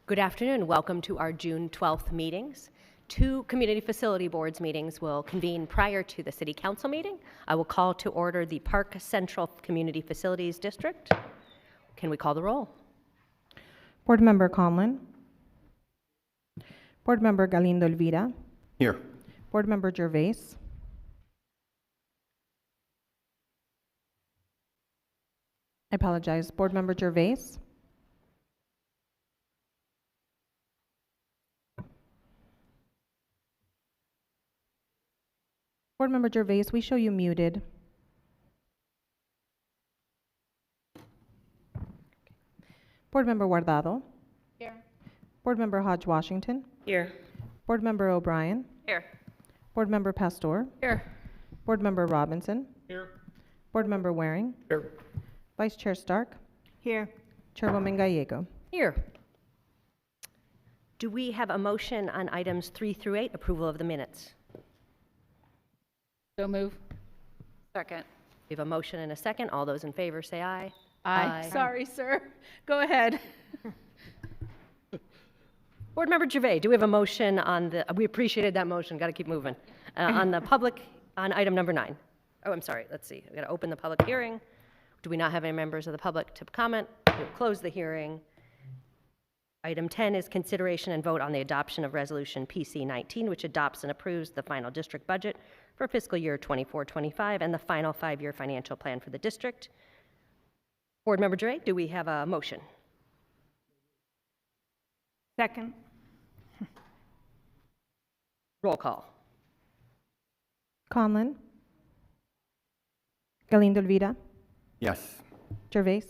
Good afternoon. Welcome to our June 12th meetings. 2 community facility boards meetings will convene prior to the City Council meeting. I will call to order the Park Central Community Facilities District. Can we call the roll? Board Member Conlon. Board Member Galindo Elvira. Here. Board Member Gervais. I apologize. Board Member Gervais. Board Member Gervais, we show you muted. Board Member Guardado. Here. Board Member Hodge-Washington. Here. Board Member O'Brien. Here. Board Member Pastor. Here. Board Member Robinson. Here. Board Member Waring. Here. Vice Chair Stark. Here. Chairwoman Gallego. Here. Do we have a motion on items 3 through 8, approval of the minutes? So move. Second. We have a motion and a second. All those in favor say aye. Aye. Sorry, sir. Go ahead. Board Member Gervais, do we have a motion on the, we appreciated that motion, got to keep moving. On the public, on item number 9. Oh, I'm sorry, let's see. We've got to open the public hearing. Do we not have any members of the public to comment? We'll close the hearing. Item 10 is consideration and vote on the adoption of Resolution PC 19, which adopts and approves the final district budget for fiscal year 24-25 and the final 5-year financial plan for the district. Board Member Gervais, do we have a motion? Second. Roll call. Conlon. Galindo Elvira. Yes. Gervais.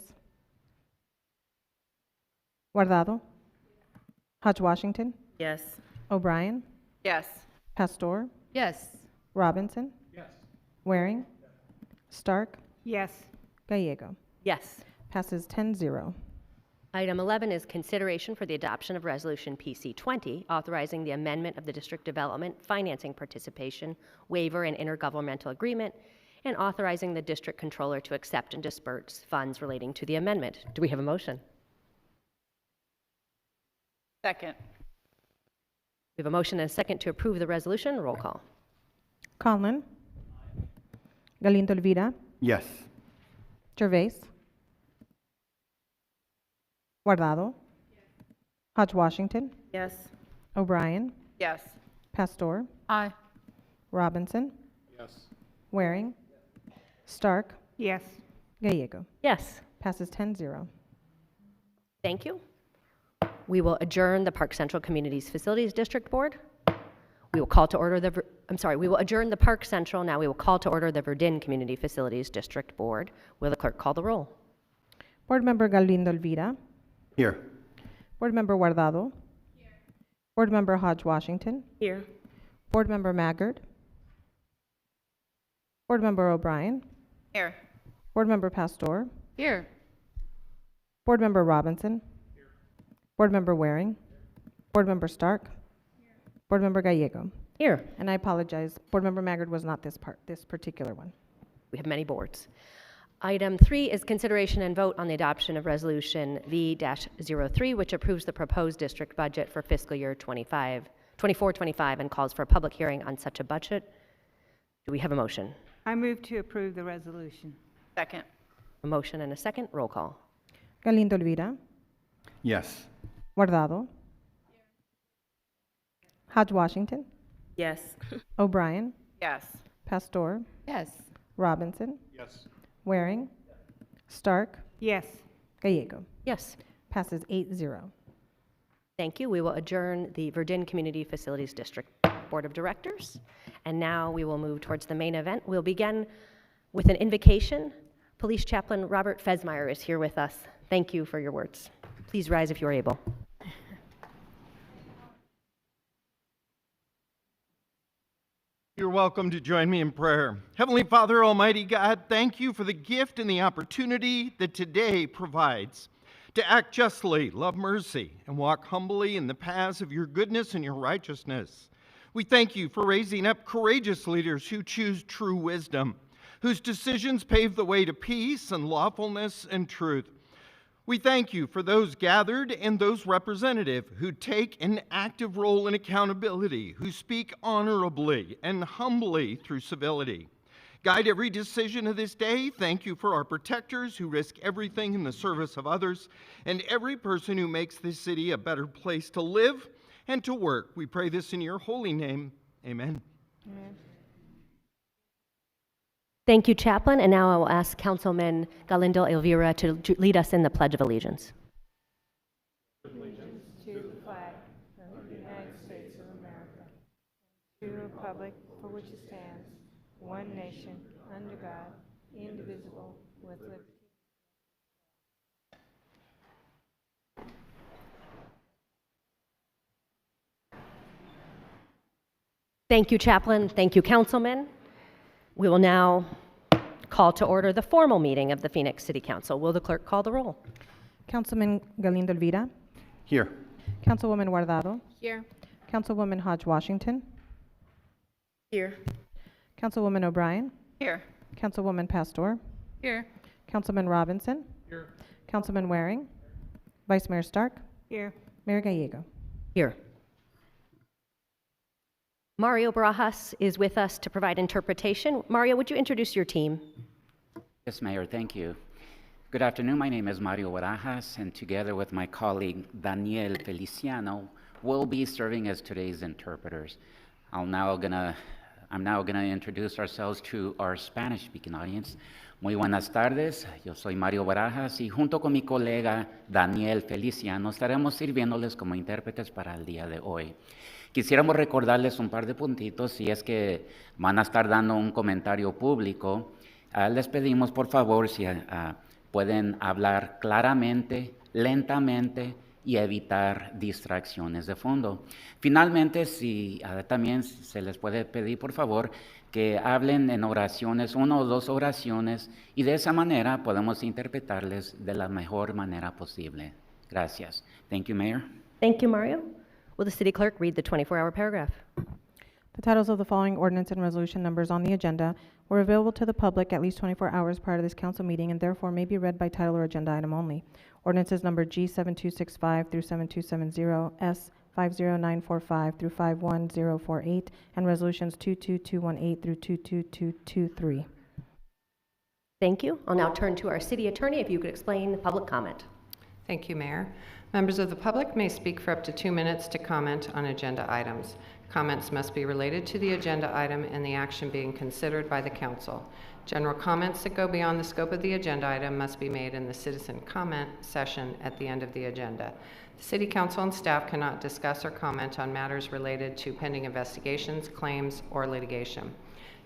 Guardado. Hodge-Washington. Yes. O'Brien. Yes. Pastor. Yes. Robinson. Yes. Waring. Stark. Yes. Gallego. Yes. Passes 10-0. Item 11 is consideration for the adoption of Resolution PC 20, authorizing the amendment of the district development financing participation waiver and intergovernmental agreement, and authorizing the district controller to accept and disperse funds relating to the amendment. Do we have a motion? Second. We have a motion and a second to approve the resolution. Roll call. Conlon. Galindo Elvira. Yes. Gervais. Guardado. Hodge-Washington. Yes. O'Brien. Yes. Pastor. Aye. Robinson. Yes. Waring. Stark. Yes. Gallego. Yes. Passes 10-0. Thank you. We will adjourn the Park Central Communities Facilities District Board. We will call to order the, we will adjourn the Park Central. Now we will call to order the Verdun Community Facilities District Board. Will the clerk call the roll? Board Member Galindo Elvira. Here. Board Member Guardado. Here. Board Member Hodge-Washington. Here. Board Member Maggard. Board Member O'Brien. Here. Board Member Pastor. Here. Board Member Robinson. Here. Board Member Waring. Board Member Stark. Here. Board Member Gallego. Here. And I apologize, Board Member Maggard was not this particular one. We have many boards. Item 3 is consideration and vote on the adoption of Resolution V-03, which approves the proposed district budget for fiscal year 24-25 and calls for a public hearing on such a budget. Do we have a motion? I move to approve the resolution. Second. A motion and a second. Roll call. Galindo Elvira. Yes. Guardado. Hodge-Washington. Yes. O'Brien. Yes. Pastor. Yes. Robinson. Yes. Waring. Stark. Yes. Gallego. Yes. Passes 8-0. Thank you. We will adjourn the Verdun Community Facilities District Board of Directors. And now we will move towards the main event. We'll begin with an invocation. Police Chaplain Robert Fesmeyer is here with us. Thank you for your words. Please rise if you are able. You're welcome to join me in prayer. Heavenly Father, Almighty God, thank you for the gift and the opportunity that today provides to act justly, love mercy, and walk humbly in the paths of your goodness and your righteousness. We thank you for raising up courageous leaders who choose true wisdom, whose decisions pave the way to peace and lawfulness and truth. We thank you for those gathered and those representative who take an active role in accountability, who speak honorably and humbly through civility. Guide every decision of this day. Thank you for our protectors who risk everything in the service of others, and every person who makes this city a better place to live and to work. We pray this in your holy name. Amen. Thank you, Chaplain. And now I will ask Councilman Galindo Elvira to lead us in the Pledge of Allegiance. To the flag of the United States of America, to the republic for which it stands, one nation, under God, indivisible, with liberty. Thank you, Chaplain. Thank you, Councilman. We will now call to order the formal meeting of the Phoenix City Council. Will the clerk call the roll? Councilman Galindo Elvira, Here. Councilwoman Guardado, Here. Councilwoman Hodge Washington, Here. Councilwoman O'Brien, Here. Councilwoman Pastor, Here. Councilman Robinson, Councilman Waring, Vice Mayor Stark, Here. Mayor Gallego. Here. Mario Barajas is with us to provide interpretation. Mario, would you introduce your team? Yes, Mayor, thank you. Good afternoon. My name is Mario Barajas, and together with my colleague Daniel Feliciano, we'll be serving as today's interpreters. I'm now gonna introduce ourselves to our Spanish-speaking audience. Muy buenas tardes. Yo soy Mario Barajas y junto con mi colega Daniel Feliciano estaremos sirviéndoles como intérpretes para el día de hoy. Quisiéramos recordarles un par de puntitos. Si es que van a estar dando un comentario público, les pedimos por favor si pueden hablar claramente, lentamente y evitar distracciones de fondo. Finalmente, si también se les puede pedir por favor que hablen en oraciones, 1 o 2 oraciones, y de esa manera podemos interpretarles de la mejor manera posible. Gracias. Thank you, Mayor. Thank you, Mario. Will the city clerk read the 24-hour paragraph? The titles of the following ordinance and resolution numbers on the agenda were available to the public at least 24 hours prior to this council meeting and therefore may be read by title or agenda item only. Ordinances number G7265 through 7270, S50945 through 51048, and resolutions 22218 through 22223. Thank you. I'll now turn to our city attorney if you could explain public comment. Thank you, Mayor. Members of the public may speak for up to 2 minutes to comment on agenda items. Comments must be related to the agenda item and the action being considered by the council. General comments that go beyond the scope of the agenda item must be made in the citizen comment session at the end of the agenda. The City Council and staff cannot discuss or comment on matters related to pending investigations, claims, or litigation.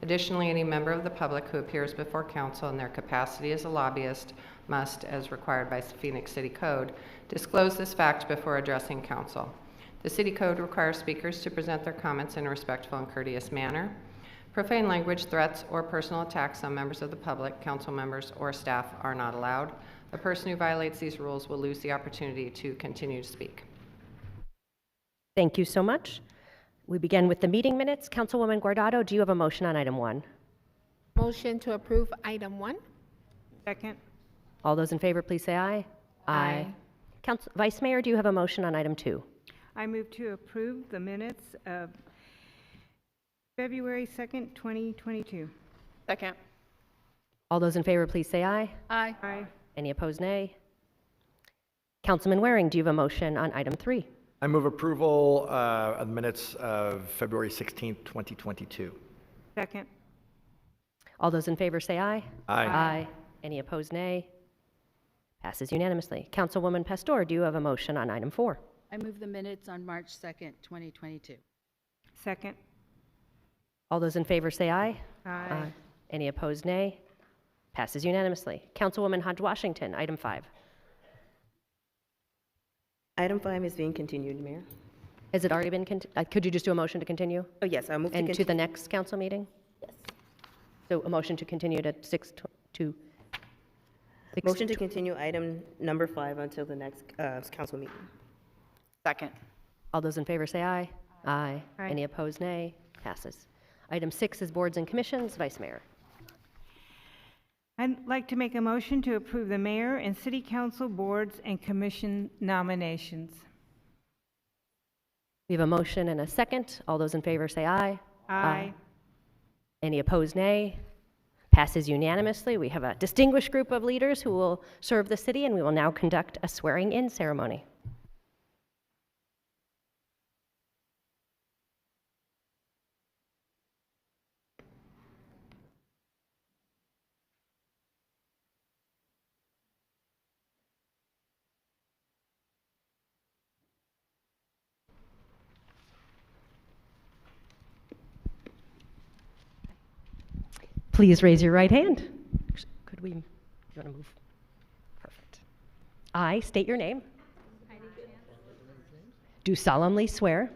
Additionally, any member of the public who appears before council in their capacity as a lobbyist must, as required by Phoenix City Code, disclose this fact before addressing council. The City Code requires speakers to present their comments in a respectful and courteous manner. Profane language, threats, or personal attacks on members of the public, council members, or staff are not allowed. A person who violates these rules will lose the opportunity to continue to speak. Thank you so much. We begin with the meeting minutes. Councilwoman Guardado, do you have a motion on item 1? Motion to approve item 1. Second. All those in favor, please say aye. Aye. Vice Mayor, do you have a motion on item 2? I move to approve the minutes of February 2nd, 2022. Second. All those in favor, please say aye. Aye. Aye. Any opposed, nay? Councilman Waring, do you have a motion on item 3? I move approval of the minutes of February 16th, 2022. Second. All those in favor say aye. Aye. Aye. Any opposed, nay? Passes unanimously. Councilwoman Pastor, do you have a motion on item 4? I move the minutes on March 2nd, 2022. Second. All those in favor say aye. Aye. Any opposed, nay? Passes unanimously. Councilwoman Hodge Washington, item 5. Item 5 is being continued, Mayor. Has it already been, could you just do a motion to continue? Oh, yes, I move to And to continue. the next council meeting? Yes. So a motion to continue to 6 to... Motion to continue item number 5 until the next council meeting. Second. All those in favor say aye. Aye. Aye. Any opposed, nay? Passes. Item 6 is boards and commissions. Vice Mayor. I'd like to make a motion to approve the mayor and city council boards and commission nominations. We have a motion and a second. All those in favor say aye. Aye. Any opposed, nay. Passes unanimously. We have a distinguished group of leaders who will serve the city, and we will now conduct a swearing-in ceremony. Please raise your right hand. Could we, you want to move? Perfect. I state your name. Do solemnly swear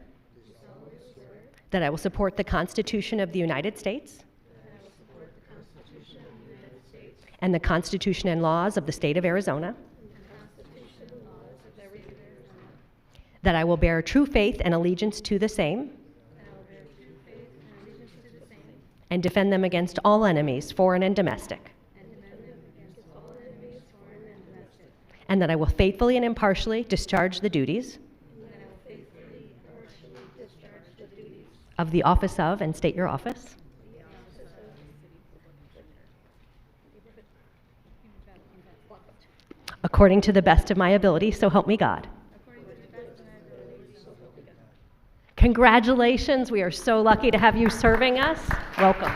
that I will support the Constitution of the United States and the Constitution and laws of the state of Arizona, that I will bear true faith and allegiance to the same and defend them against all enemies, foreign and domestic, and that I will faithfully and impartially discharge the duties of the office of, and state your office, according to the best of my ability, so help me God. Congratulations, we are so lucky to have you serving us. Welcome.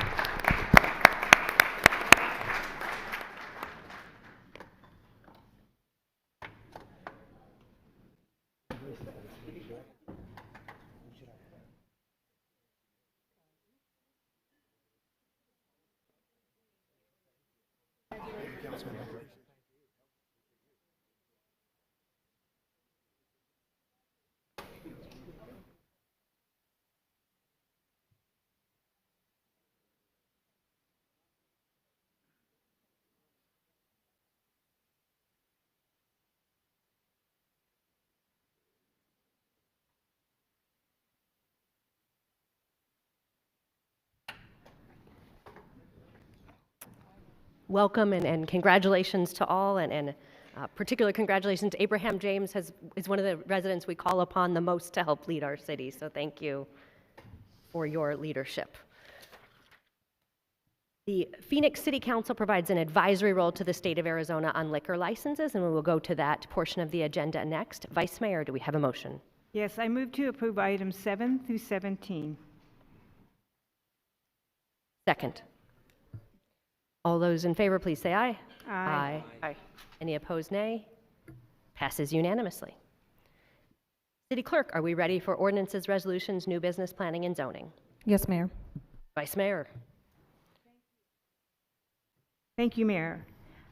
Welcome and congratulations to all, and particular congratulations to Abraham James, is one of the residents we call upon the most to help lead our city, so thank you for your leadership. The Phoenix City Council provides an advisory role to the state of Arizona on liquor licenses, and we will go to that portion of the agenda next. Vice Mayor, do we have a motion? Yes, I move to approve items 7 through 17. Second. All those in favor, please say aye. Aye. Aye. Any opposed, nay. Passes unanimously. City Clerk, are we ready for ordinances, resolutions, new business, planning, and zoning? Yes, Mayor. Vice Mayor. Thank you, Mayor.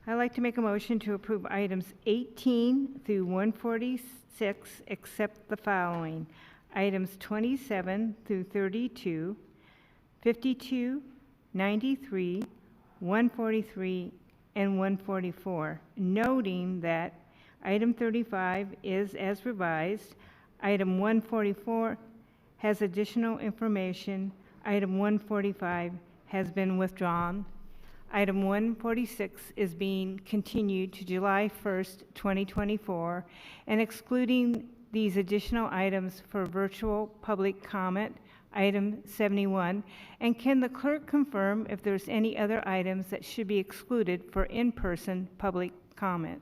I'd like to make a motion to approve items 18 through 146, except the following. Items 27 through 32, 52, 93, 143, and 144, noting that item 35 is as revised, item 144 has additional information, item 145 has been withdrawn, item 146 is being continued to July 1st, 2024, and excluding these additional items for virtual public comment, item 71, and can the clerk confirm if there's any other items that should be excluded for in-person public comment?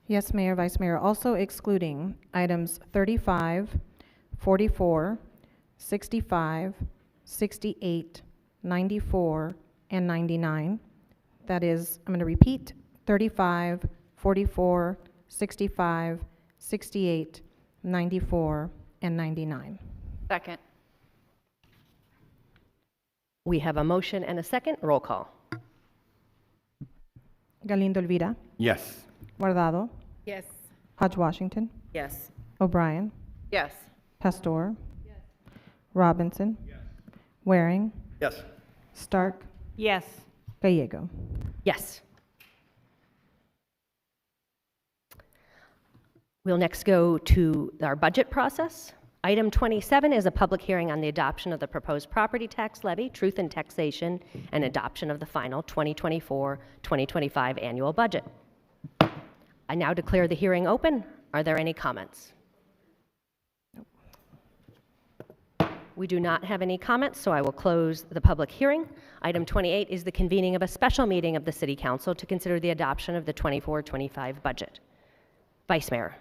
Yes, Mayor, Vice Mayor, also excluding items 35, 44, 65, 68, 94, and 99. That is, I'm going to repeat, 35, 44, 65, 68, 94, and 99. Second. We have a motion and a second. Roll call. Galindo Elvira, Yes. Guardado, Yes. Hodge Washington, Yes. O'Brien, Yes. Pastor, Robinson, Waring, Yes. Stark, Yes. Gallego. Yes. We'll next go to our budget process. Item 27 is a public hearing on the adoption of the proposed property tax levy, truth in taxation, and adoption of the final 2024-2025 annual budget. I now declare the hearing open. Are there any comments? We do not have any comments, so I will close the public hearing. Item 28 is the convening of a special meeting of the City Council to consider the adoption of the 24-25 budget. Vice Mayor.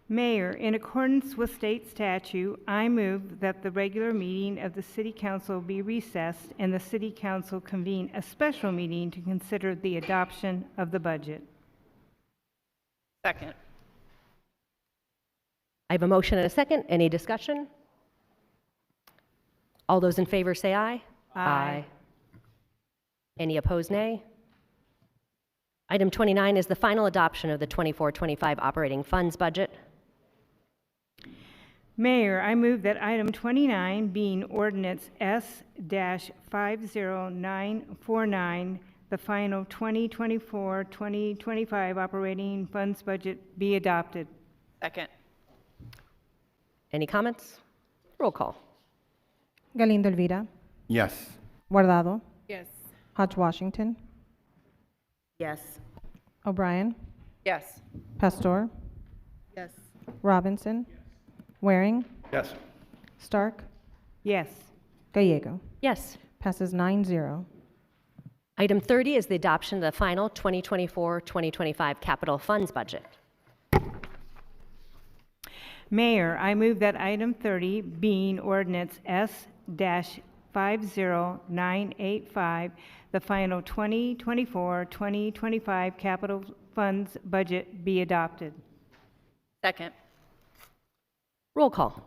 Mayor, in accordance with state statute, I move that the regular meeting of the City Council be recessed and the City Council convene a special meeting to consider the adoption of the budget. Second. I have a motion and a second. Any discussion? All those in favor say aye. Aye. Any opposed, nay? Item 29 is the final adoption of the 24-25 operating funds budget. Mayor, I move that item 29, being ordinance S-50949, the final 2024-2025 operating funds budget be adopted. Second. Any comments? Roll call. Galindo Elvira. Yes. Guardado. Yes. Hodge Washington. Yes. O'Brien. Yes. Pastor. Yes. Robinson. Waring. Yes. Stark. Yes. Gallego. Yes. Passes 9-0. Item 30 is the adoption of the final 2024-2025 capital funds budget. Mayor, I move that item 30, being ordinance S-50985, the final 2024-2025 capital funds budget be adopted. Second. Roll call.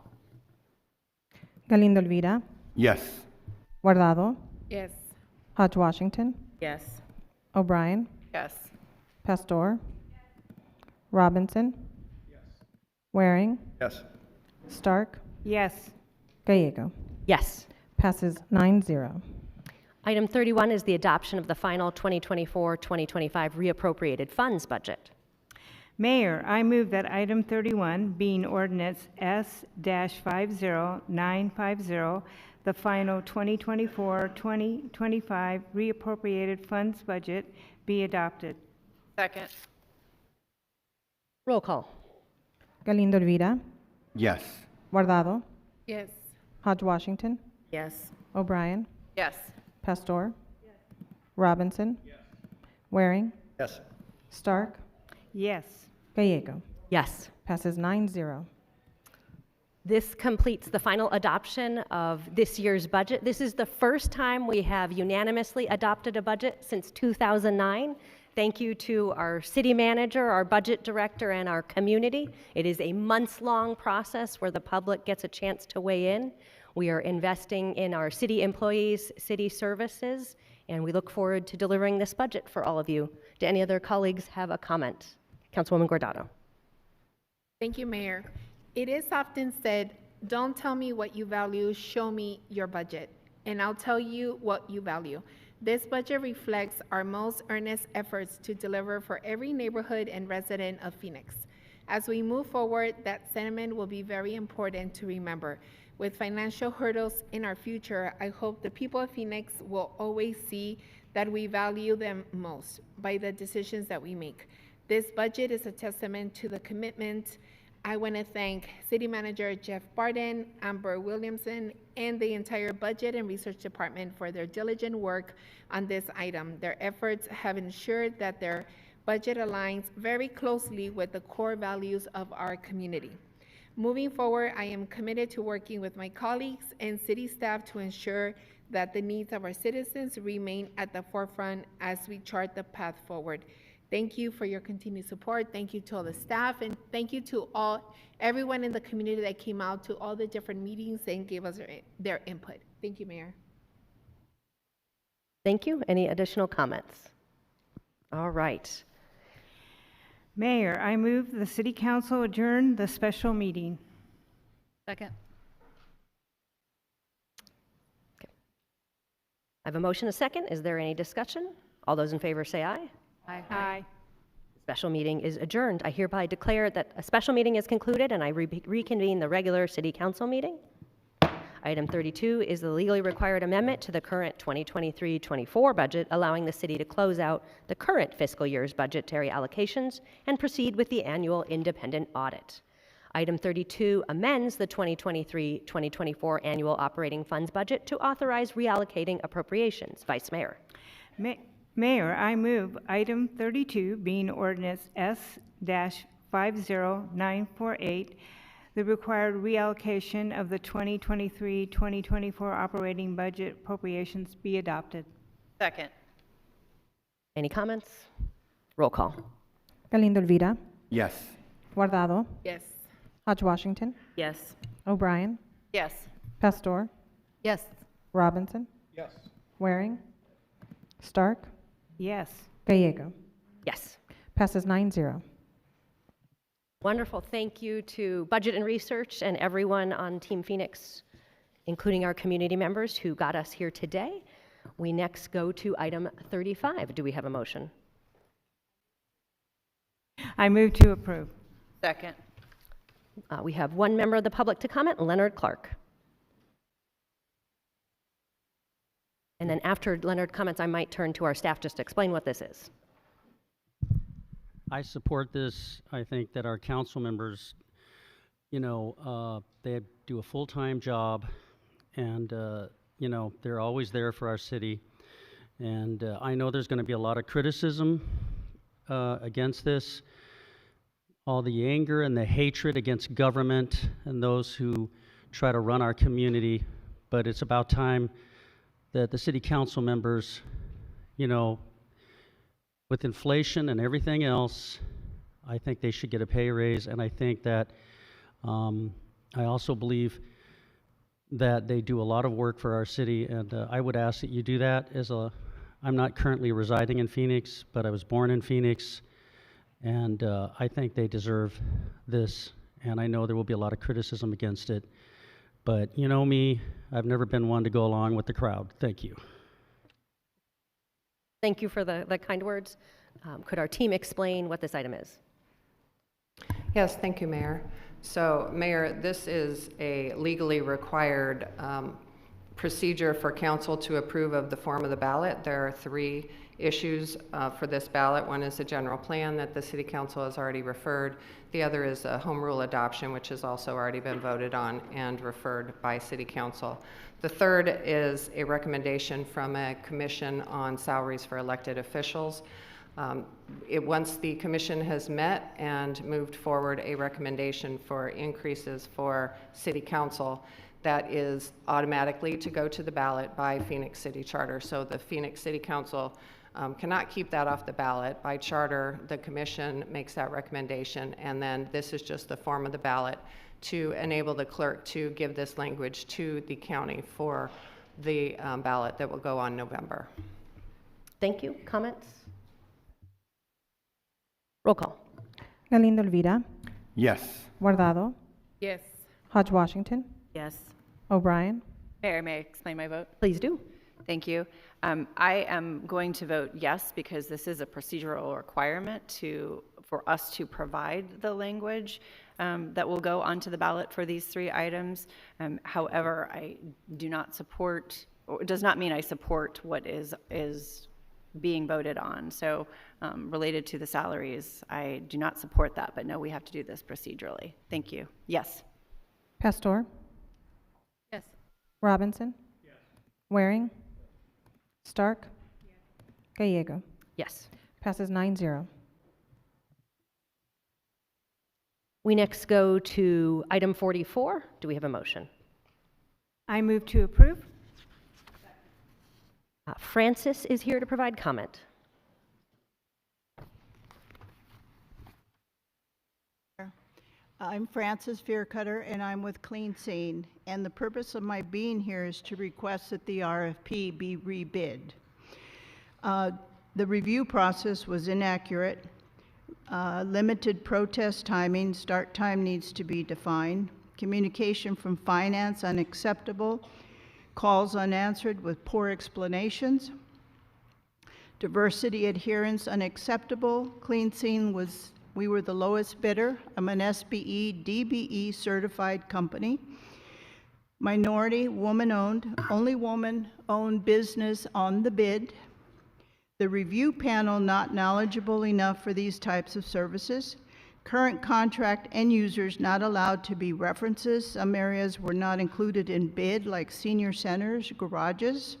Galindo Elvira. Yes. Guardado. Yes. Hodge Washington. Yes. O'Brien. Yes. Pastor. Robinson. Waring. Yes. Stark. Yes. Gallego. Yes. Passes 9-0. Item 31 is the adoption of the final 2024-2025 reappropriated funds budget. Mayor, I move that item 31, being ordinance S-50950, the final 2024-2025 reappropriated funds budget, be adopted. Second. Roll call. Galindo Elvira. Yes. Guardado. Yes. Hodge Washington. Yes. O'Brien. Yes. Pastor. Robinson. Waring. Yes. Stark. Yes. Gallego. Yes. Passes 9-0. This completes the final adoption of this year's budget. This is the first time we have unanimously adopted a budget since 2009. Thank you to our city manager, our budget director, and our community. It is a months-long process where the public gets a chance to weigh in. We are investing in our city employees, city services, and we look forward to delivering this budget for all of you. Do any other colleagues have a comment? Councilwoman Guardado. Thank you, Mayor. It is often said, don't tell me what you value, show me your budget, and I'll tell you what you value. This budget reflects our most earnest efforts to deliver for every neighborhood and resident of Phoenix. As we move forward, that sentiment will be very important to remember. With financial hurdles in our future, I hope the people of Phoenix will always see that we value them most by the decisions that we make. This budget is a testament to the commitment. I want to thank City Manager Jeff Barden, Amber Williamson, and the entire Budget and Research Department for their diligent work on this item. Their efforts have ensured that their budget aligns very closely with the core values of our community. Moving forward, I am committed to working with my colleagues and city staff to ensure that the needs of our citizens remain at the forefront as we chart the path forward. Thank you for your continued support. Thank you to all the staff, and thank you to everyone in the community that came out to all the different meetings and gave us their input. Thank you, Mayor. Thank you. Any additional comments? All right. Mayor, I move the City Council adjourn the special meeting. Second. I have a motion, a second. Is there any discussion? All those in favor say aye. Aye. Special meeting is adjourned. I hereby declare that a special meeting is concluded and I reconvene the regular city council meeting. Item 32 is the legally required amendment to the current 2023-24 budget, allowing the city to close out the current fiscal year's budgetary allocations and proceed with the annual independent audit. Item 32 amends the 2023-2024 annual operating funds budget to authorize reallocating appropriations. Vice Mayor. Mayor, I move item 32, being ordinance S-50948, the required reallocation of the 2023-2024 operating budget appropriations be adopted. Second. Any comments? Roll call. Galindo Elvira. Yes. Guardado. Yes. Hodge Washington. Yes. O'Brien. Yes. Pastor. Yes. Robinson. Yes. Waring. Stark. Yes. Gallego. Yes. Passes 9-0. Wonderful. Thank you to Budget and Research and everyone on Team Phoenix, including our community members who got us here today. We next go to item 35. Do we have a motion? I move to approve. Second. We have one member of the public to comment, Leonard Clark. And then after Leonard comments, I might turn to our staff just to explain what this is. I support this. I think that our council members, they do a full-time job, and, they're always there for our city. And I know there's going to be a lot of criticism against this, all the anger and the hatred against government and those who try to run our community. But it's about time that the city council members, with inflation and everything else, I think they should get a pay raise. And I think that I also believe that they do a lot of work for our city. And I would ask that you do that. I'm not currently residing in Phoenix, but I was born in Phoenix. And I think they deserve this. And I know there will be a lot of criticism against it. But you know me, I've never been one to go along with the crowd. Thank you. Thank you for the kind words. Could our team explain what this item is? Yes, thank you, Mayor. So, Mayor, this is a legally required procedure for council to approve of the form of the ballot. There are 3 issues for this ballot. One is the general plan that the City Council has already referred. The other is a home rule adoption, which has also already been voted on and referred by City Council. The third is a recommendation from a commission on salaries for elected officials. Once the commission has met and moved forward a recommendation for increases for City Council, that is automatically to go to the ballot by Phoenix City Charter. So the Phoenix City Council cannot keep that off the ballot. By charter, the commission makes that recommendation, and then this is just the form of the ballot to enable the clerk to give this language to the county for the ballot that will go on November. Thank you. Comments? Roll call. Galindo Elvira. Yes. Guardado. Yes. Hodge Washington. Yes. O'Brien. Mayor, may I explain my vote? Please do. Thank you. I am going to vote yes because this is a procedural requirement for us to provide the language that will go onto the ballot for these 3 items. However, I do not support, or it does not mean I support what is being voted on. So related to the salaries, I do not support that, but no, we have to do this procedurally. Thank you. Yes. Pastor. Yes. Robinson. Yes. Waring. Stark. Yes. Gallego. Yes. Passes 9-0. We next go to item 44. Do we have a motion? I move to approve. Francis is here to provide comment. I'm Frances Fearcutter, and I'm with Clean Scene. And the purpose of my being here is to request that the RFP be rebid. The review process was inaccurate. Limited protest timing, start time needs to be defined. Communication from finance unacceptable. Calls unanswered with poor explanations. Diversity adherence unacceptable. Clean Scene we were the lowest bidder. I'm an SBE, DBE certified company. Minority, woman-owned, only woman-owned business on the bid. The review panel not knowledgeable enough for these types of services. Current contract end users not allowed to be references. Some areas were not included in bid, like senior centers, garages.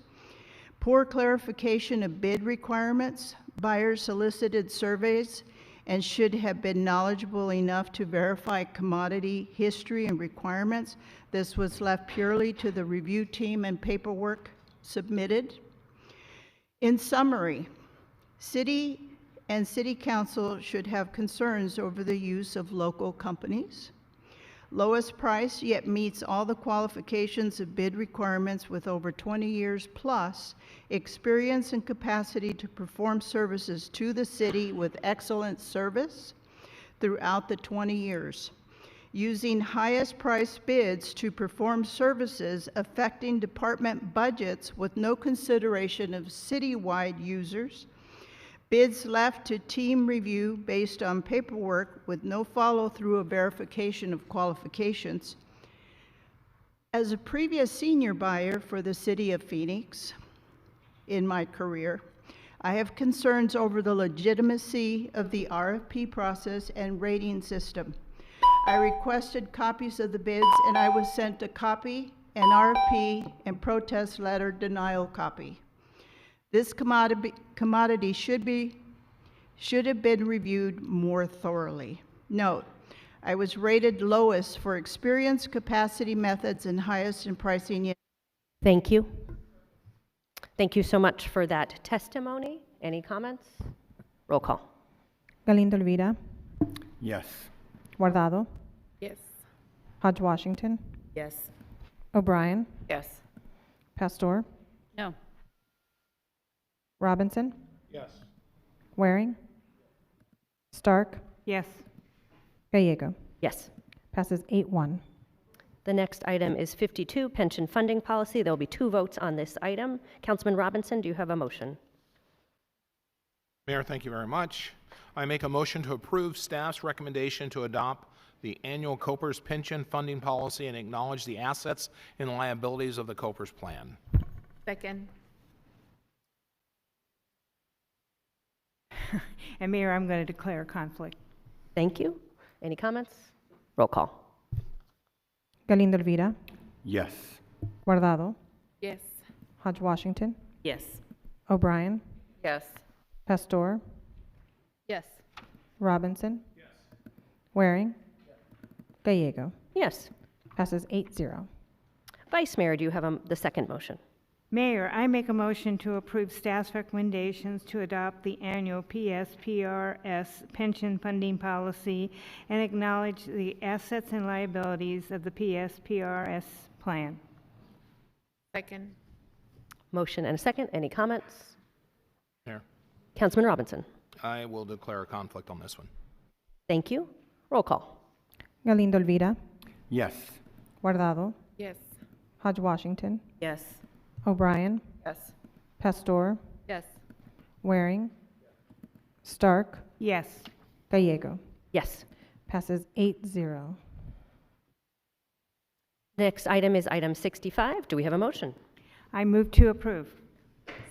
Poor clarification of bid requirements. Buyers solicited surveys and should have been knowledgeable enough to verify commodity history and requirements. This was left purely to the review team and paperwork submitted. In summary, City and City Council should have concerns over the use of local companies. Lowest price, yet meets all the qualifications of bid requirements with over 20 years plus experience and capacity to perform services to the city with excellent service throughout the 20 years. Using highest price bids to perform services affecting department budgets with no consideration of citywide users. Bids left to team review based on paperwork with no follow-through of verification of qualifications. As a previous senior buyer for the City of Phoenix in my career, I have concerns over the legitimacy of the RFP process and rating system. I requested copies of the bids and I was sent a copy, an RFP, and protest letter denial copy. This commodity should have been reviewed more thoroughly. Note, I was rated lowest for experience, capacity, methods, and highest in pricing. Thank you. Thank you so much for that testimony. Any comments? Roll call. Galindo Elvira, Yes. Guardado, Yes. Hodge Washington, Yes. O'Brien, Yes. Pastor, No. Robinson, Yes. Waring, Stark, Yes. Gallego. Yes. Passes 8-1. The next item is 52, pension funding policy. There will be 2 votes on this item. Councilman Robinson, do you have a motion? Mayor, thank you very much. I make a motion to approve staff's recommendation to adopt the annual COPERS pension funding policy and acknowledge the assets and liabilities of the COPERS plan. Second. And Mayor, I'm going to declare a conflict. Thank you. Any comments? Roll call. Galindo Elvira, Yes. Guardado, Yes. Hodge Washington, Yes. O'Brien, Yes. Pastor, Yes. Robinson, Waring, Gallego. Yes. Passes 8-0. Vice Mayor, do you have the second motion? Mayor, I make a motion to approve staff's recommendations to adopt the annual PSPRS pension funding policy and acknowledge the assets and liabilities of the PSPRS plan. Second. Motion and a second. Any comments? Mayor, Councilman Robinson. I will declare a conflict on this one. Thank you. Roll call. Galindo Elvira, Yes. Guardado, Yes. Hodge Washington, Yes. O'Brien, Yes. Pastor, Yes. Waring, Stark, Yes. Gallego. Yes. Passes 8-0. Next item is item 65. Do we have a motion? I move to approve.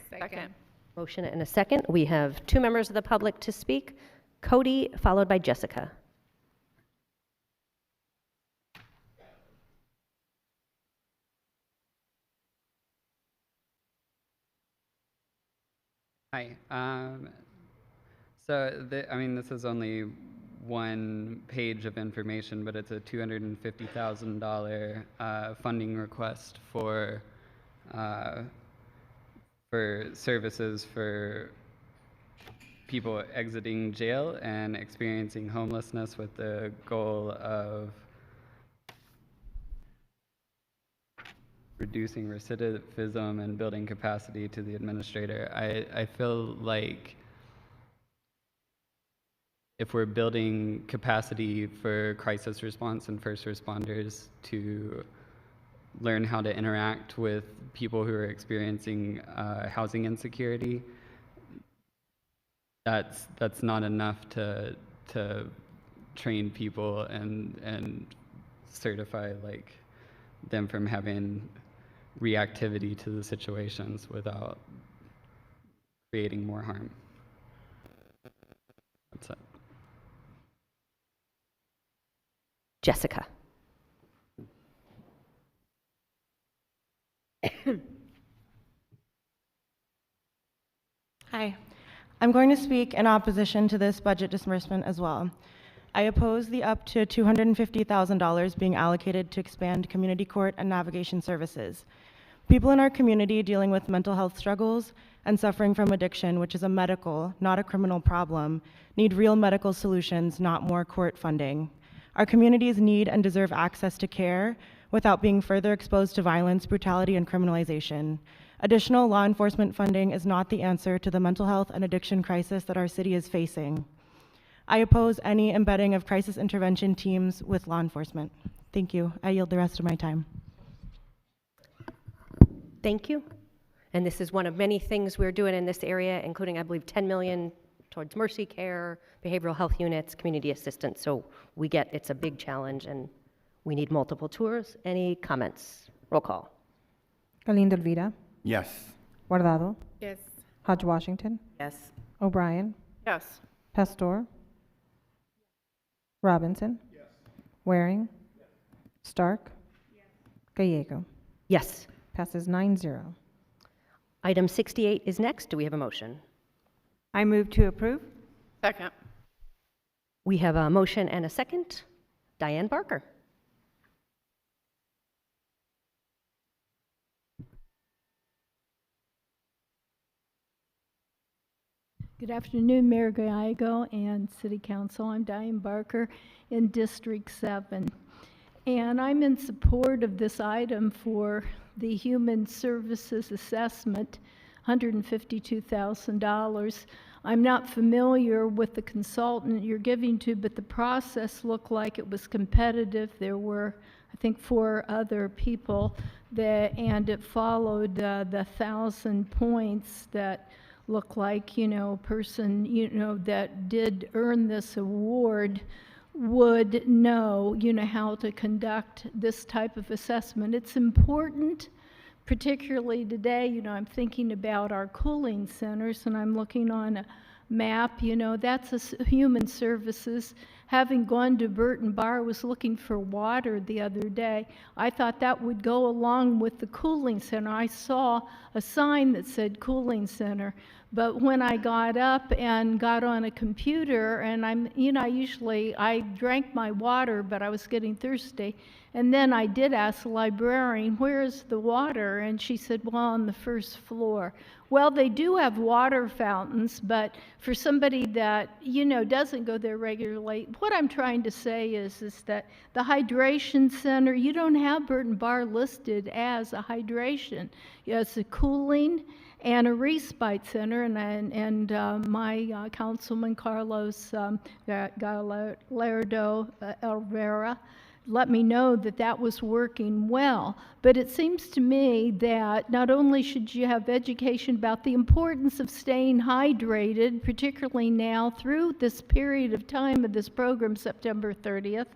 Second. Motion and a second. We have 2 members of the public to speak. Cody, followed by Jessica. Hi. This is only one page of information, but it's a $250,000 funding request for services for people exiting jail and experiencing homelessness with the goal of reducing recidivism and building capacity to the administrator. I feel like if we're building capacity for crisis response and first responders to learn how to interact with people who are experiencing housing insecurity, that's not enough to train people and certify like them from having reactivity to the situations without creating more harm. That's it. Jessica. Hi. I'm going to speak in opposition to this budget disbursement as well. I oppose the up to $250,000 being allocated to expand community court and navigation services. People in our community dealing with mental health struggles and suffering from addiction, which is a medical, not a criminal problem, need real medical solutions, not more court funding. Our communities need and deserve access to care without being further exposed to violence, brutality, and criminalization. Additional law enforcement funding is not the answer to the mental health and addiction crisis that our city is facing. I oppose any embedding of crisis intervention teams with law enforcement. Thank you. I yield the rest of my time. Thank you. And this is one of many things we're doing in this area, including, I believe, 10 million towards mercy care, behavioral health units, community assistance. So we get it's a big challenge and we need multiple tours. Any comments? Roll call. Galindo Elvira. Yes. Guardado. Yes. Hodge Washington. Yes. O'Brien. Yes. Pastor. Robinson. Waring. Stark. Gallego. Yes. Passes 9-0. Item 68 is next. Do we have a motion? I move to approve. Second. We have a motion and a second. Diane Barker. Good afternoon, Mayor Gallego and City Council. I'm Diane Barker in District 7. And I'm in support of this item for the Human Services Assessment, $152,000. I'm not familiar with the consultant you're giving to, but the process looked like it was competitive. There were, I think, 4 other people and it followed the 1,000 points that look like, person, that did earn this award would know, how to conduct this type of assessment. It's important, particularly today, I'm thinking about our cooling centers and I'm looking on a map, that's human services. Having gone to Burton Bar, was looking for water the other day. I thought that would go along with the cooling center. I saw a sign that said cooling center. But when I got up and got on a computer, and I drank my water, but I was getting thirsty. And then I did ask the librarian, where's the water? And she said, well, on the first floor. Well, they do have water fountains, but for somebody that, doesn't go there regularly, what I'm trying to say is that the hydration center, you don't have Burton Bar listed as a hydration. It's a cooling and a respite center, and my Councilman Carlos Gallardo Elvera let me know that was working well. But it seems to me that not only should you have education about the importance of staying hydrated, particularly now through this period of time of this program, September 30th,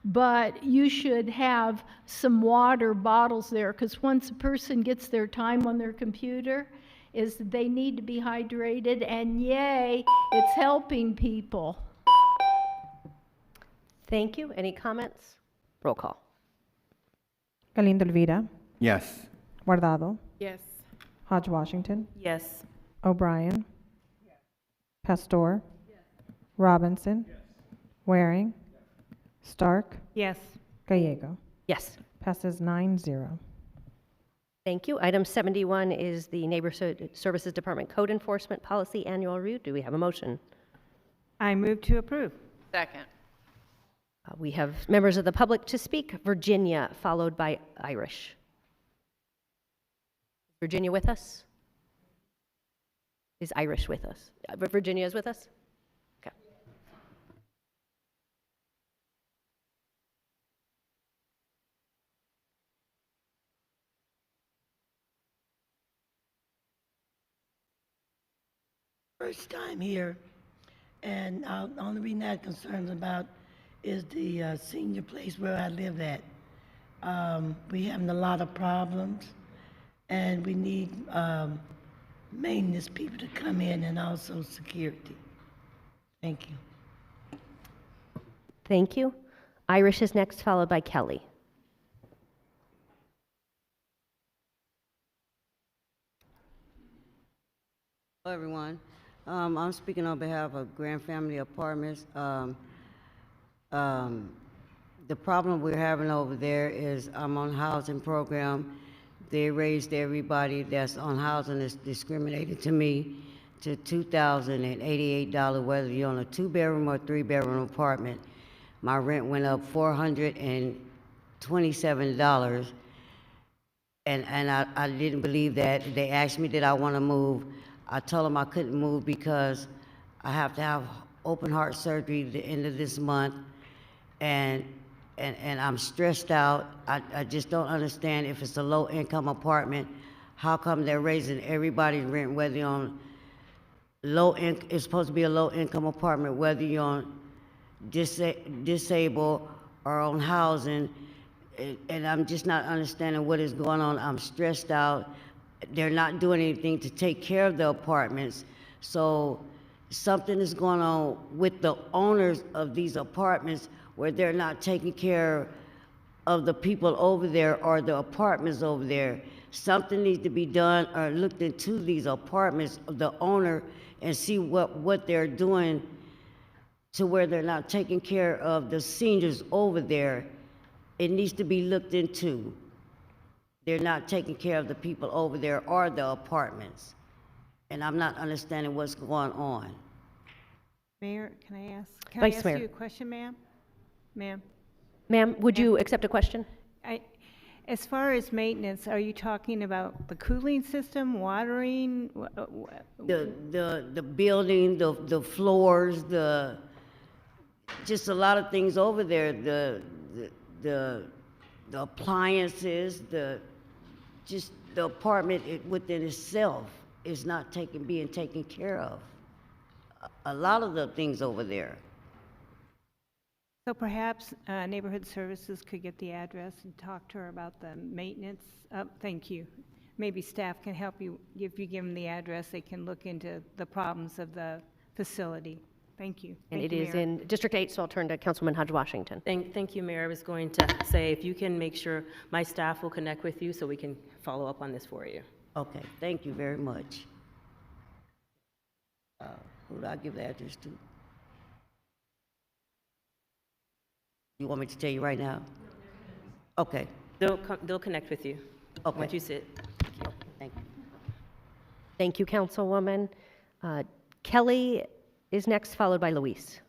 but you should have some water bottles there, because once a person gets their time on their computer, they need to be hydrated, and yay, it's helping people. Thank you. Any comments? Roll call. Galindo Elvira. Yes. Guardado. Yes. Hodge Washington. Yes. O'Brien. Pastor. Robinson. Waring. Stark. Yes. Gallego. Yes. Passes 9-0. Thank you. Item 71 is the Neighborhood Services Department Code Enforcement Policy Annual Review. Do we have a motion? I move to approve. Second. We have members of the public to speak. Virginia, followed by Irish. Virginia with us? Is Irish with us? Virginia is with us? Okay. First time here. And the only reason I have concerns about is the senior place where I live at. We having a lot of problems, and we need maintenance people to come in and also security. Thank you. Thank you. Irish is next, followed by Kelly. Hello, everyone. I'm speaking on behalf of Grand Family Apartments. The problem we're having over there is I'm on housing program. They raised everybody that's on housing that's discriminated to me to $2,088, whether you're on a 2-bedroom or 3-bedroom apartment. My rent went up $427, and I didn't believe that. They asked me did I want to move. I told them I couldn't move because I have to have open heart surgery the end of this month, and I'm stressed out. I just don't understand if it's a low-income apartment, how come they're raising everybody's rent, whether you're on it's supposed to be a low-income apartment, whether you're on disabled or on housing, and I'm just not understanding what is going on. I'm stressed out. They're not doing anything to take care of the apartments, so something is going on with the owners of these apartments where they're not taking care of the people over there or the apartments over there. Something needs to be done or looked into these apartments of the owner and see what they're doing to where they're not taking care of the seniors over there. It needs to be looked into. They're not taking care of the people over there or the apartments. And I'm not understanding what's going on. Mayor, can I ask Vice Mayor. you a question, ma'am? Ma'am? Ma'am, would you accept a question? As far as maintenance, are you talking about the cooling system, watering? The building, the floors, just a lot of things over there, the appliances, just the apartment within itself is not being taken care of. A lot of the things over there. So perhaps Neighborhood Services could get the address and talk to her about the maintenance. Thank you. Maybe staff can help you. If you give them the address, they can look into the problems of the facility. Thank you. And Thank it you, is Mayor. in District 8, so I'll turn to Councilwoman Hodge Washington. Thank you, Mayor. I was going to say, if you can make sure my staff will connect with you so we can follow up on this for you. Okay, thank you very much. Who do I give the address to? You want me to tell you right now? Okay. They'll connect with you. Okay. Once you sit. Thank you. Thank you, Councilwoman. Kelly is next, followed by Luis.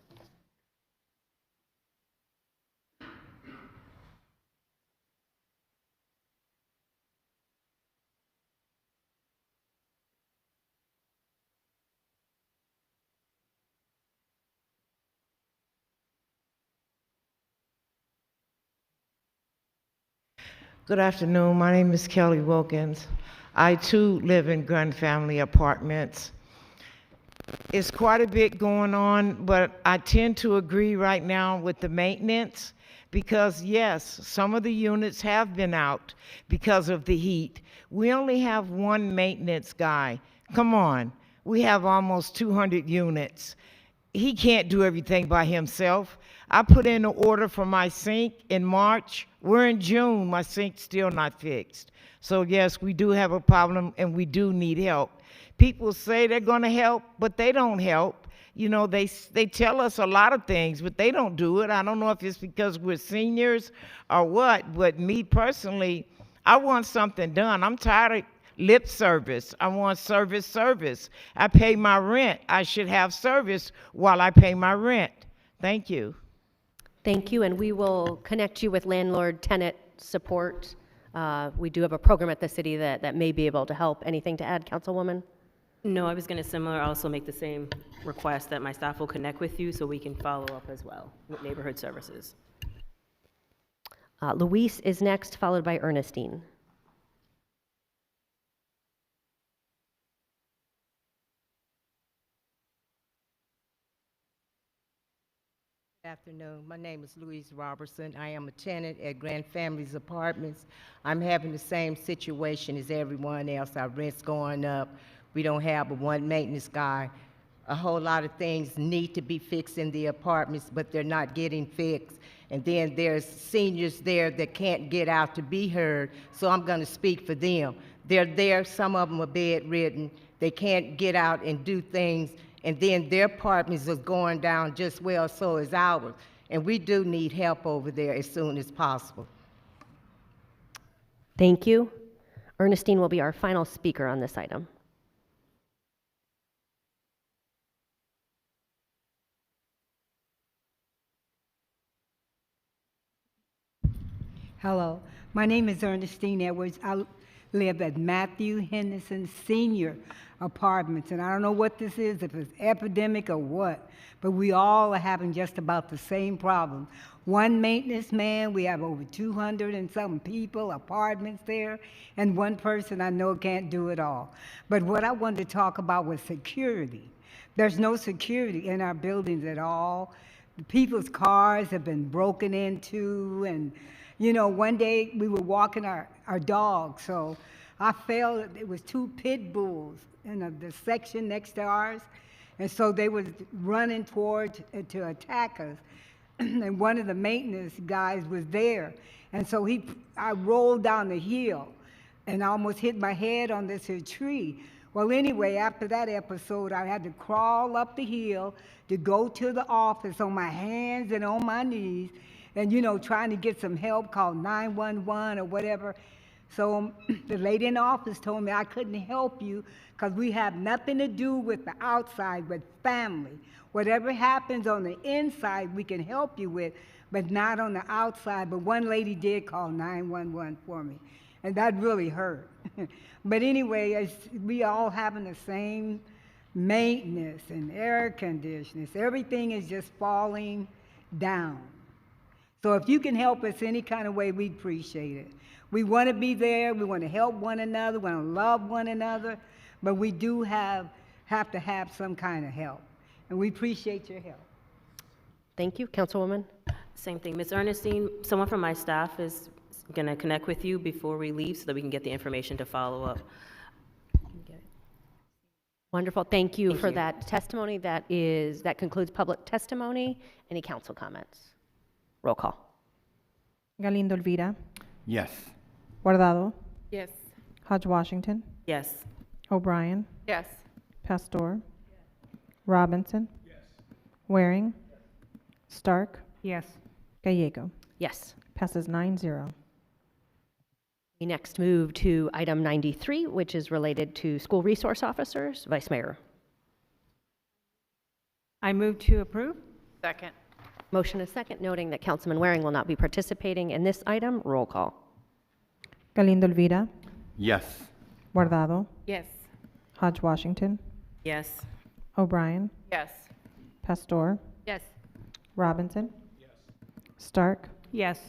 Good afternoon. My name is Kelly Wilkins. I too live in Grand Family Apartments. It's quite a bit going on, but I tend to agree right now with the maintenance because yes, some of the units have been out because of the heat. We only have one maintenance guy. Come on, we have almost 200 units. He can't do everything by himself. I put in an order for my sink in March. We're in June, my sink's still not fixed. So yes, we do have a problem and we do need help. People say they're gonna help, but they don't help. You know, they tell us a lot of things, but they don't do it. I don't know if it's because we're seniors or what, but me personally, I want something done. I'm tired of lip service. I want service. I pay my rent. I should have service while I pay my rent. Thank you. Thank you, and we will connect you with landlord-tenant support. We do have a program at the city that may be able to help. Anything to add, Councilwoman? No, I was going to also make the same request that my staff will connect with you so we can follow up as well with Neighborhood Services. Luis is next, followed by Ernestine. Afternoon. My name is Louise Robertson. I am a tenant at Grand Families Apartments. I'm having the same situation as everyone else. Our rent's going up. We don't have but one maintenance guy. A whole lot of things need to be fixed in the apartments, but they're not getting fixed. And then there's seniors there that can't get out to be heard, so I'm going to speak for them. They're there, some of them are bedridden. They can't get out and do things, and then their apartments is going down just well, so is ours. And we do need help over there as soon as possible. Thank you. Ernestine will be our final speaker on this item. Hello, my name is Ernestine Edwards. I live at Matthew Henderson Senior Apartments, and I don't know what this is, if it's epidemic or what, but we all are having just about the same problem. One maintenance man, we have over 200 and some people, apartments there, and one person I know can't do it all. But what I wanted to talk about was security. There's no security in our buildings at all. The people's cars have been broken into, and you know, one day we were walking our dog, so I fell, it was two pit bulls in the section next to ours, and so they was running toward to attack us, and one of the maintenance guys was there, and so I rolled down the hill, and I almost hit my head on this here tree. Well, anyway, after that episode, I had to crawl up the hill to go to the office on my hands and on my knees, and, you know, trying to get some help, called 911 or whatever. So the lady in the office told me I couldn't help you because we have nothing to do with the outside, but family. Whatever happens on the inside, we can help you with, but not on the outside. But one lady did call 911 for me, and that really hurt. But anyway, we all having the same maintenance and air conditioners. Everything is just falling down. So if you can help us any kind of way, we appreciate it. We want to be there. We want to help one another. We want to love one another. But we do have to have some kind of help. And we appreciate your help. Thank you. Councilwoman? Same thing. Ms. Ernestine, someone from my staff is going to connect with you before we leave so that we can get the information to follow up. Wonderful. Thank you for that testimony. That concludes public testimony. Any council comments? Roll call. Galindo Elvira. Yes. Guardado. Yes. Hodge Washington. Yes. O'Brien. Yes. Pastor. Robinson. Waring. Stark. Yes. Gallego. Yes. Passes 9-0. We next move to item 93, which is related to school resource officers. Vice Mayor. I move to approve. Second. Motion is second, noting that Councilman Waring will not be participating in this item. Roll call. Galindo Elvira. Yes. Guardado. Yes. Hodge Washington. Yes. O'Brien. Yes. Pastor. Yes. Robinson. Stark. Yes.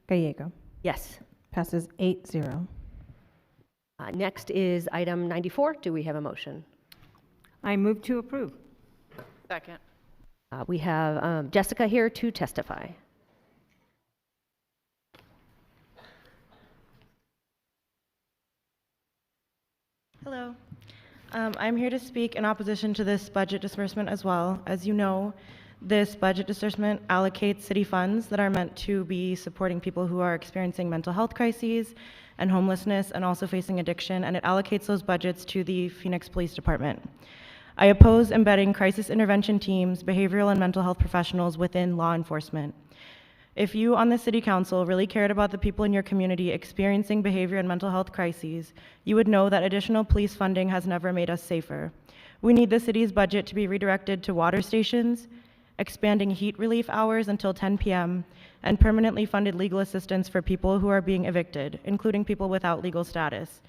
Gallego. Yes. Passes 8-0. Next is item 94. Do we have a motion? I move to approve. Second. We have Jessica here to testify. Hello. I'm here to speak in opposition to this budget disbursement as well. As you know, this budget disbursement allocates city funds that are meant to be supporting people who are experiencing mental health crises and homelessness and also facing addiction, and it allocates those budgets to the Phoenix Police Department. I oppose embedding crisis intervention teams, behavioral and mental health professionals within law enforcement. If you on the City Council really cared about the people in your community experiencing behavior and mental health crises, you would know that additional police funding has never made us safer. We need the city's budget to be redirected to water stations, expanding heat relief hours until 10 p.m., and permanently funded legal assistance for people who are being evicted, including people without legal status.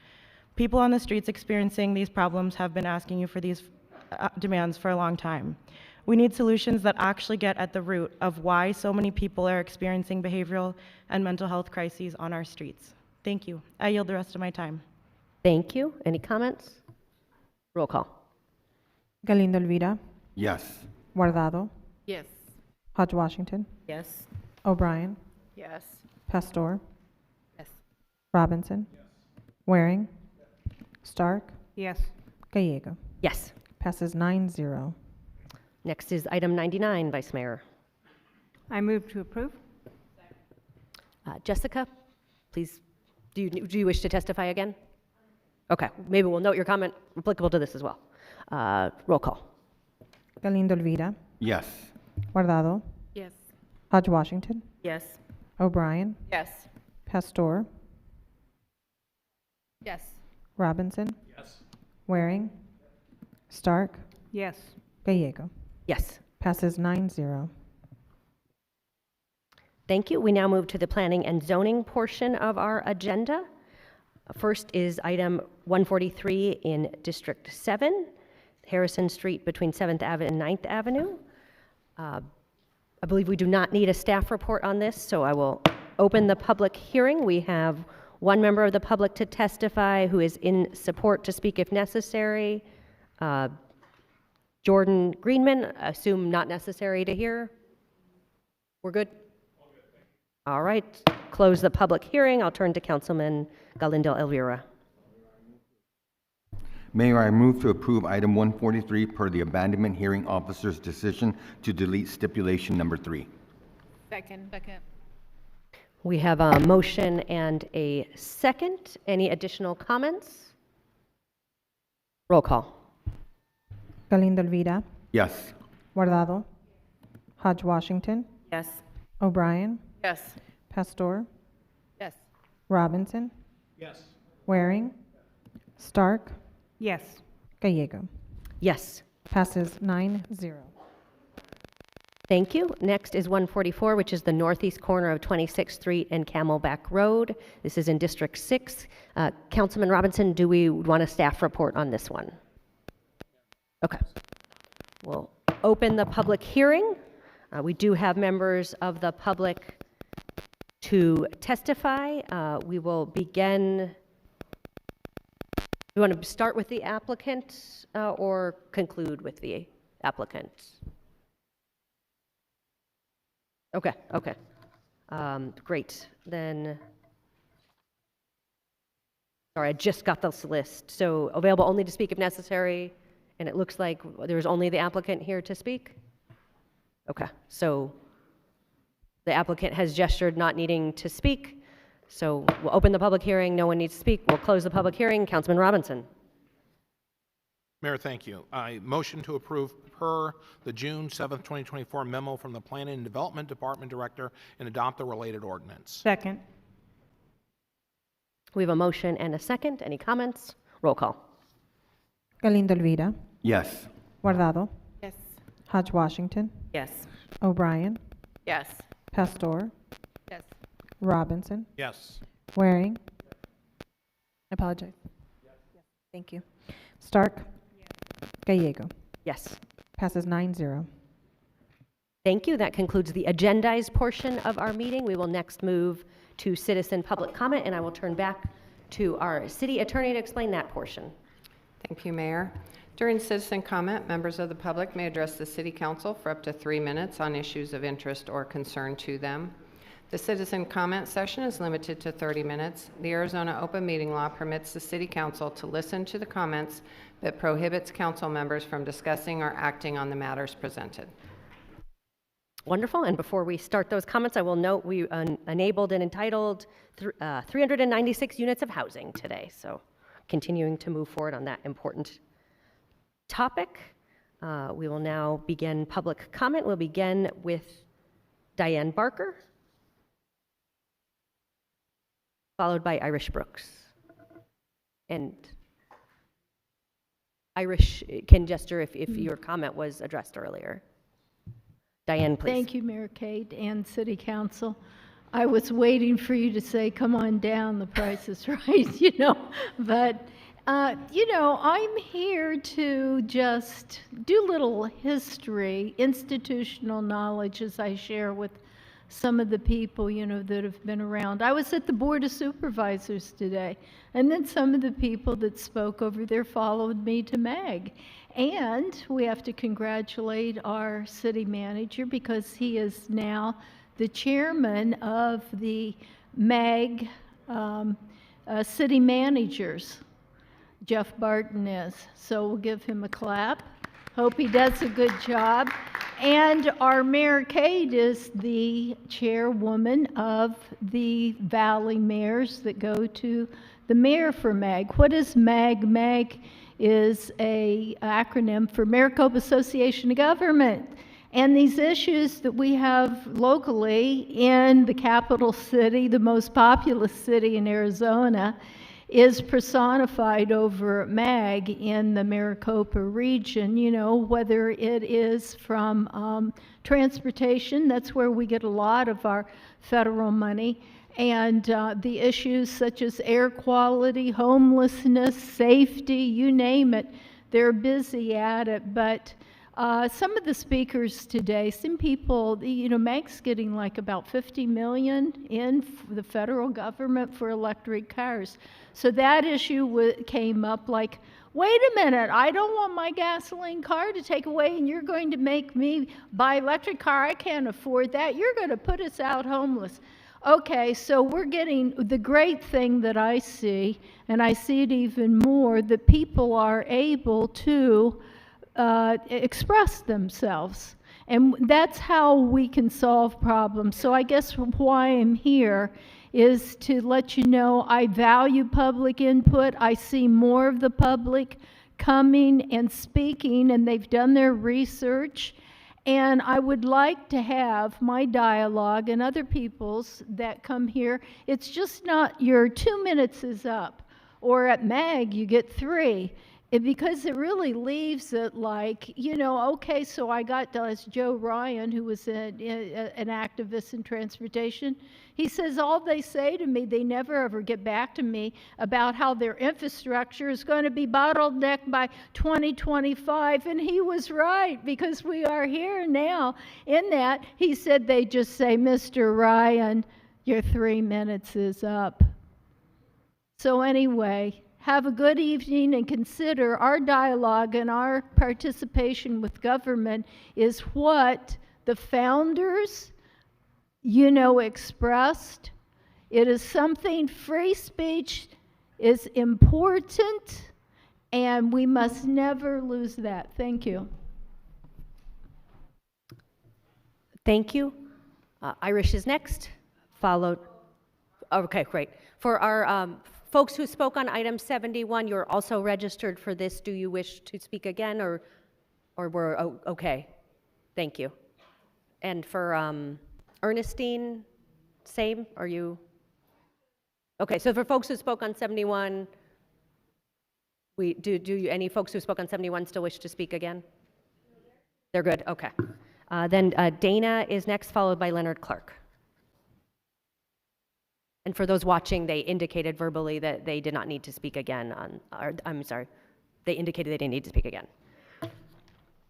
People on the streets experiencing these problems have been asking you for these demands for a long time. We need solutions that actually get at the root of why so many people are experiencing behavioral and mental health crises on our streets. Thank you. I yield the rest of my time. Thank you. Any comments? Roll call. Galindo Elvira. Yes. Guardado. Yes. Hodge Washington, Yes. O'Brien, Yes. Pastor, Yes. Robinson, Waring, Stark, Yes. Gallego. Yes. Passes 9-0. Next is item 99, Vice Mayor. I move to approve. Jessica, please, do you wish to testify again? Okay, maybe we'll note your comment applicable to this as well. Roll call. Galindo Elvira, Yes. Guardado, Yes. Hodge Washington, Yes. O'Brien, Yes. Pastor, Yes. Robinson, Yes. Waring, Stark, Yes. Gallego. Yes. Passes 9-0. Thank you. We now move to the planning and zoning portion of our agenda. First is item 143 in District 7, Harrison Street between 7th Avenue and 9th Avenue. I believe we do not need a staff report on this, so I will open the public hearing. We have one member of the public to testify who is in support to speak if necessary. Jordan Greenman, assume not necessary to hear. We're good? All right, close the public hearing. I'll turn to Councilman Galindo Elvira. Mayor, I move to approve item 143 per the abandonment hearing officer's decision to delete stipulation number 3. Second. We have a motion and a second. Any additional comments? Roll call. Galindo Elvira, Yes. Guardado, Hodge Washington, Yes. O'Brien, Yes. Pastor, Yes. Robinson, Yes. Waring, Stark, Yes. Gallego. Yes. Passes 9-0. Thank you. Next is 144, which is the northeast corner of 26th Street and Camelback Road. This is in District 6. Councilman Robinson, do we want a staff report on this one? Okay. We'll open the public hearing. We do have members of the public to testify. We will begin. You want to start with the applicant or conclude with the applicant? Okay. Great. Then, sorry, I just got this list. So available only to speak if necessary, and it looks like there's only the applicant here to speak? Okay, so the applicant has gestured not needing to speak. So we'll open the public hearing. No one needs to speak. We'll close the public hearing. Councilman Robinson. Mayor, thank you. I motion to approve per the June 7th, 2024 memo from the Planning and Development Department Director and adopt the related ordinance. Second. We have a motion and a second. Any comments? Roll call. Galindo Elvira, Yes. Guardado, Yes. Hodge Washington, Yes. O'Brien, Yes. Pastor, Yes. Robinson, Yes. Waring. I apologize. Thank you. Stark, Gallego. Yes. Passes 9-0. Thank you. That concludes the agendized portion of our meeting. We will next move to citizen public comment, and I will turn back to our city attorney to explain that portion. Thank you, Mayor. During citizen comment, members of the public may address the City Council for up to 3 minutes on issues of interest or concern to them. The citizen comment session is limited to 30 minutes. The Arizona Open Meeting Law permits the City Council to listen to the comments but prohibits council members from discussing or acting on the matters presented. Wonderful. And before we start those comments, I will note we enabled and entitled 396 units of housing today. So continuing to move forward on that important topic. We will now begin public comment. We'll begin with Diane Barker, followed by Irish Brooks. And Irish can gesture if your comment was addressed earlier. Diane, please. Thank you, Mayor Kate and City Council. I was waiting for you to say, come on down, the price is right, But, I'm here to just do little history, institutional knowledge as I share with some of the people, that have been around. I was at the Board of Supervisors today, and then some of the people that spoke over there followed me to MAG. And we have to congratulate our city manager because he is now the chairman of the MAG city managers. Jeff Barton is. So we'll give him a clap. Hope he does a good job. And our Mayor Kate is the chairwoman of the Valley Mayors that go to the mayor for MAG. What is MAG? MAG is an acronym for Maricopa Association of Government. And these issues that we have locally in the capital city, the most populous city in Arizona, is personified over MAG in the Maricopa region, whether it is from transportation, that's where we get a lot of our federal money, and the issues such as air quality, homelessness, safety, you name it, they're busy at it. But some of the speakers today, some people, MAG's getting like about $50 million in the federal government for electric cars. So that issue came up like, wait a minute, I don't want my gasoline car to take away and you're going to make me buy electric car. I can't afford that. You're going to put us out homeless. Okay, so we're getting the great thing that I see, and I see it even more, that people are able to express themselves. And that's how we can solve problems. So I guess why I'm here is to let you know I value public input. I see more of the public coming and speaking, and they've done their research. And I would like to have my dialogue and other people's that come here. It's just not your 2 minutes is up, or at MAG you get 3. Because it really leaves it like, okay, so I got Joe Ryan, who was an activist in transportation. He says, all they say to me, they never ever get back to me about how their infrastructure is going to be bottlenecked by 2025. And he was right, because we are here now in that. He said they just say, Mr. Ryan, your 3 minutes is up. So anyway, have a good evening, and consider our dialogue and our participation with government is what the founders, expressed. It is something, free speech is important, and we must never lose that. Thank you. Thank you. Irish is next, followed. Okay, great. For our folks who spoke on item 71, you're also registered for this. Do you wish to speak again, or we're okay? Thank you. And for Ernestine, same? Are you? Okay, so for folks who spoke on 71, any folks who spoke on 71 still wish to speak again? They're good, okay. Then Dana is next, followed by Leonard Clark. And for those watching, they indicated verbally that they did not need to speak again they indicated they didn't need to speak again.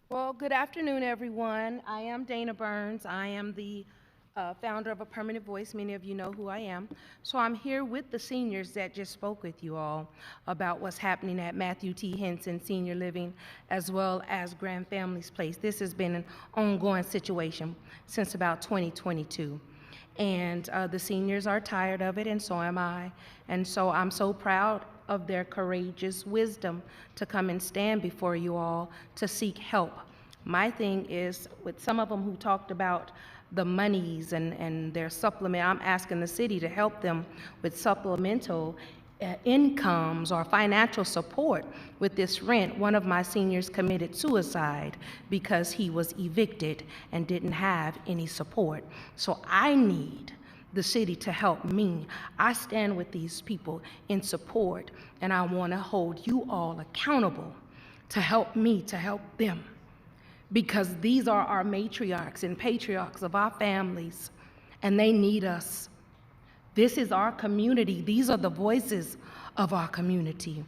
Well, good afternoon, everyone. I am Dana Burns. I am the founder of A Permanent Voice. Many of you know who I am. So I'm here with the seniors that just spoke with you all about what's happening at Matthew T. Henson Senior Living, as well as Grand Families Place. This has been an ongoing situation since about 2022. And the seniors are tired of it, and so am I. And so I'm so proud of their courageous wisdom to come and stand before you all to seek help. My thing is, with some of them who talked about the monies and their supplement, I'm asking the city to help them with supplemental incomes or financial support with this rent. One of my seniors committed suicide because he was evicted and didn't have any support. So I need the city to help me. I stand with these people in support, and I want to hold you all accountable to help me to help them, because these are our matriarchs and patriarchs of our families, and they need us. This is our community. These are the voices of our community,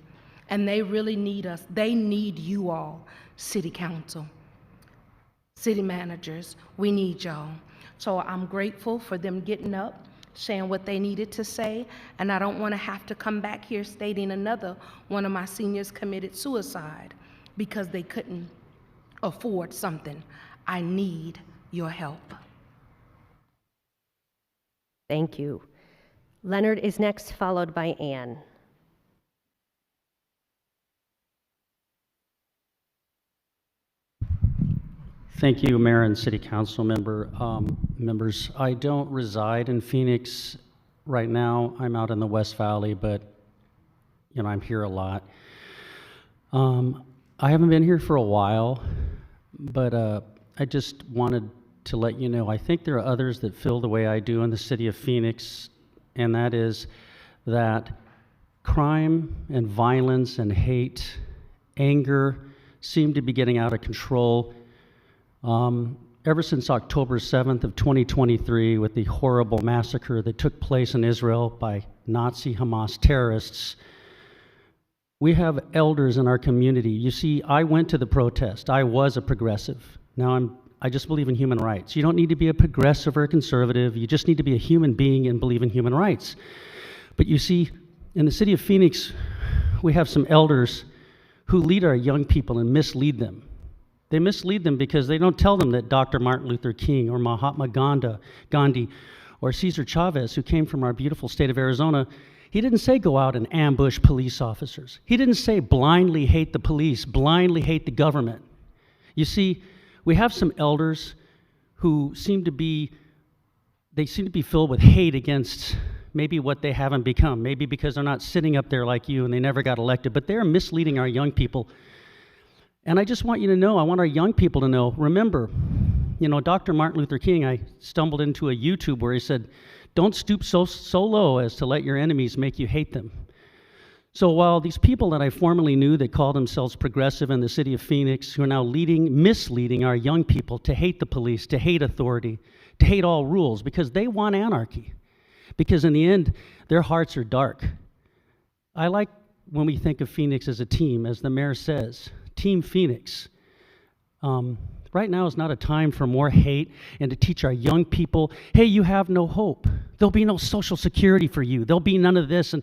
and they really need us. They need you all, city council, city managers. We need y'all. So I'm grateful for them getting up, saying what they needed to say, and I don't want to have to come back here stating another one of my seniors committed suicide because they couldn't afford something. I need your help. Thank you. Leonard is next, followed by Ann. Thank you, Mayor and City Council members. I don't reside in Phoenix right now. I'm out in the West Valley, but I'm here a lot. I haven't been here for a while, but I just wanted to let you know, I think there are others that feel the way I do in the city of Phoenix, and that is that crime and violence and hate, anger seem to be getting out of control. Ever since October 7th of 2023, with the horrible massacre that took place in Israel by Nazi Hamas terrorists, we have elders in our community. You see, I went to the protest. I was a progressive. Now I just believe in human rights. You don't need to be a progressive or a conservative. You just need to be a human being and believe in human rights. But you see, in the city of Phoenix, we have some elders who lead our young people and mislead them. They mislead them because they don't tell them that Dr. Martin Luther King or Mahatma Gandhi or Cesar Chavez, who came from our beautiful state of Arizona, he didn't say go out and ambush police officers. He didn't say blindly hate the police, blindly hate the government. You see, we have some elders who seem to be filled with hate against maybe what they haven't become, maybe because they're not sitting up there like you and they never got elected, but they're misleading our young people. And I just want you to know, I want our young people to know, remember, Dr. Martin Luther King, I stumbled into a YouTube where he said, don't stoop so low as to let your enemies make you hate them. So while these people that I formerly knew that call themselves progressive in the city of Phoenix, who are now misleading our young people to hate the police, to hate authority, to hate all rules, because they want anarchy. Because in the end, their hearts are dark. I like when we think of Phoenix as a team, as the mayor says, Team Phoenix. Right now is not a time for more hate and to teach our young people, hey, you have no hope. There'll be no Social Security for you. There'll be none of this. And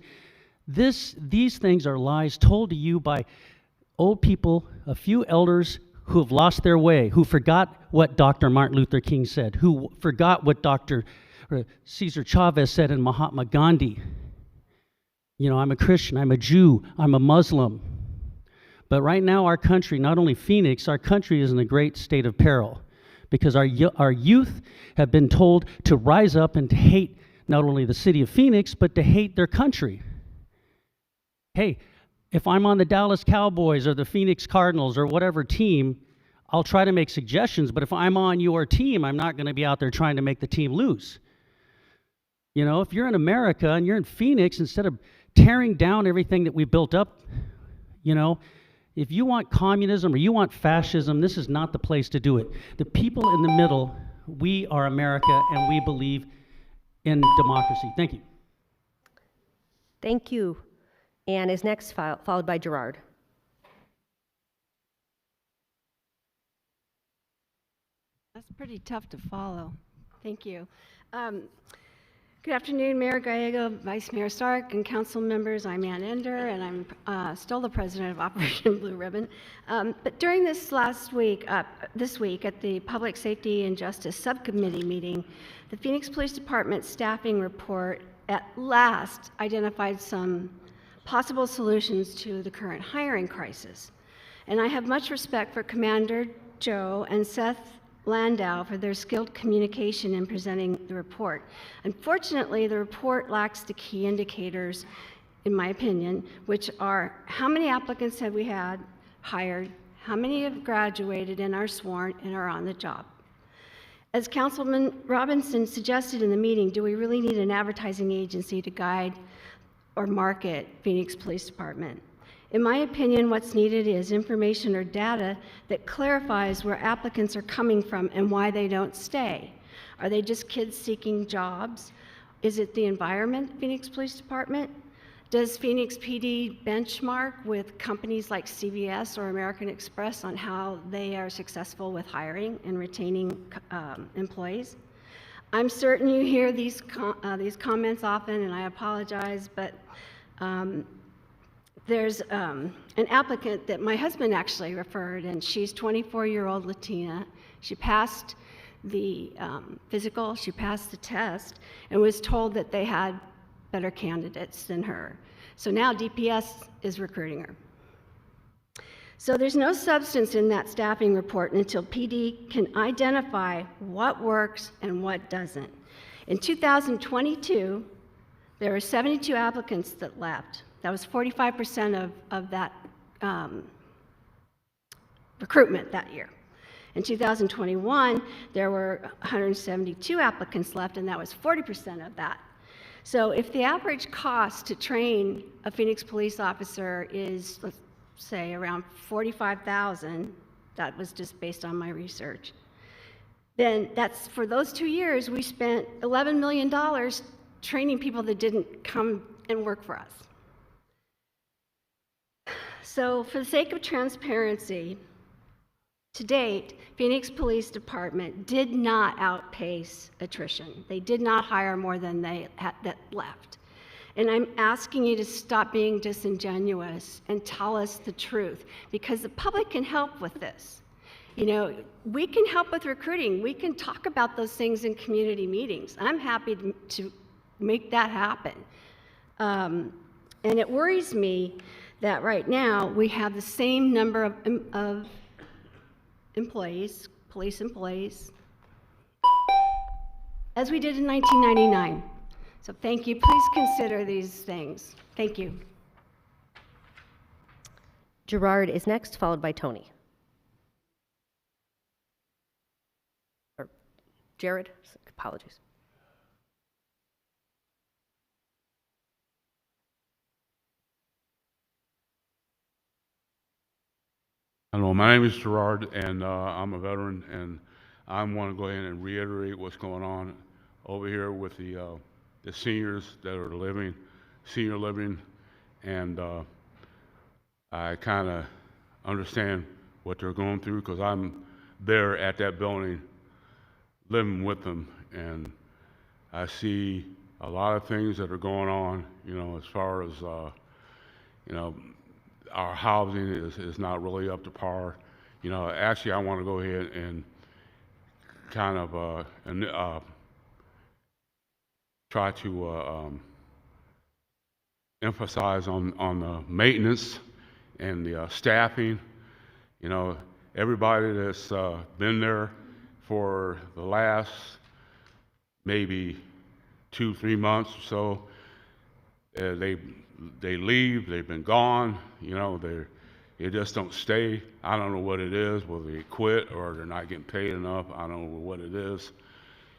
these things are lies told to you by old people, a few elders who have lost their way, who forgot what Dr. Martin Luther King said, who forgot what Dr. Cesar Chavez said and Mahatma Gandhi. I'm a Christian, I'm a Jew, I'm a Muslim. But right now our country, not only Phoenix, our country is in a great state of peril because our youth have been told to rise up and to hate not only the city of Phoenix, but to hate their country. Hey, if I'm on the Dallas Cowboys or the Phoenix Cardinals or whatever team, I'll try to make suggestions, but if I'm on your team, I'm not going to be out there trying to make the team lose. If you're in America and you're in Phoenix, instead of tearing down everything that we built up, if you want communism or you want fascism, this is not the place to do it. The people in the middle, we are America and we believe in democracy. Thank you. Thank you. Ann is next, followed by Gerard. That's pretty tough to follow. Thank you. Good afternoon, Mayor Gallego, Vice Mayor Stark, and council members. I'm Ann Ender, and I'm still the president of Operation Blue Ribbon. But during this week at the Public Safety and Justice Subcommittee meeting, the Phoenix Police Department staffing report at last identified some possible solutions to the current hiring crisis. And I have much respect for Commander Joe and Seth Landau for their skilled communication in presenting the report. Unfortunately, the report lacks the key indicators, in my opinion, which are how many applicants have we had hired, how many have graduated and are sworn and are on the job. As Councilman Robinson suggested in the meeting, do we really need an advertising agency to guide or market Phoenix Police Department? In my opinion, what's needed is information or data that clarifies where applicants are coming from and why they don't stay. Are they just kids seeking jobs? Is it the environment, Phoenix Police Department? Does Phoenix PD benchmark with companies like CVS or American Express on how they are successful with hiring and retaining employees? I'm certain you hear these comments often, and I apologize, but there's an applicant that my husband actually referred, and she's 24-year-old Latina. She passed the physical, she passed the test, and was told that they had better candidates than her. So now DPS is recruiting her. So there's no substance in that staffing report until PD can identify what works and what doesn't. In 2022, there were 72 applicants that left. That was 45% of that recruitment that year. In 2021, there were 172 applicants left, and that was 40% of that. So if the average cost to train a Phoenix police officer is, let's say, around $45,000, that was just based on my research, then that's, for those 2 years, we spent $11 million training people that didn't come and work for us. So for the sake of transparency, to date, Phoenix Police Department did not outpace attrition. They did not hire more than that left. And I'm asking you to stop being disingenuous and tell us the truth, because the public can help with this. You know, we can help with recruiting. We can talk about those things in community meetings. I'm happy to make that happen. And it worries me that right now we have the same number of employees, police employees, as we did in 1999. So thank you. Please consider these things. Thank you. Gerard is next, followed by Tony. Or Jared, apologies. Hello, my name is Gerard, and I'm a veteran, and I want to go ahead and reiterate what's going on over here with the seniors that are living, senior living, and I kind of understand what they're going through because I'm there at that building living with them, and I see a lot of things that are going on, you know, as far as, you know, our housing is not really up to par. You know, actually, I want to go ahead and kind of try to emphasize on the maintenance and the staffing. You know, everybody that's been there for the last maybe 2-3 months or so, they leave, they've been gone, you know, they just don't stay. I don't know what it is, whether they quit or they're not getting paid enough. I don't know what it is,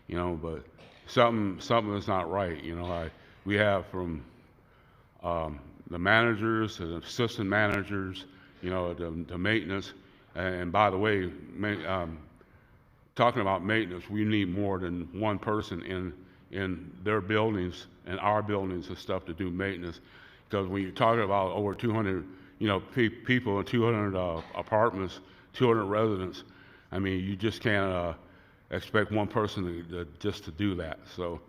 you know, but something is not right. You know, we have from the managers to the assistant managers, you know, the maintenance. And by the way, talking about maintenance, we need more than one person in their buildings and our buildings and stuff to do maintenance. Because when you're talking about over 200, you know, people in 200 apartments, 200 residents, I mean, you just can't expect one person just to do that. So,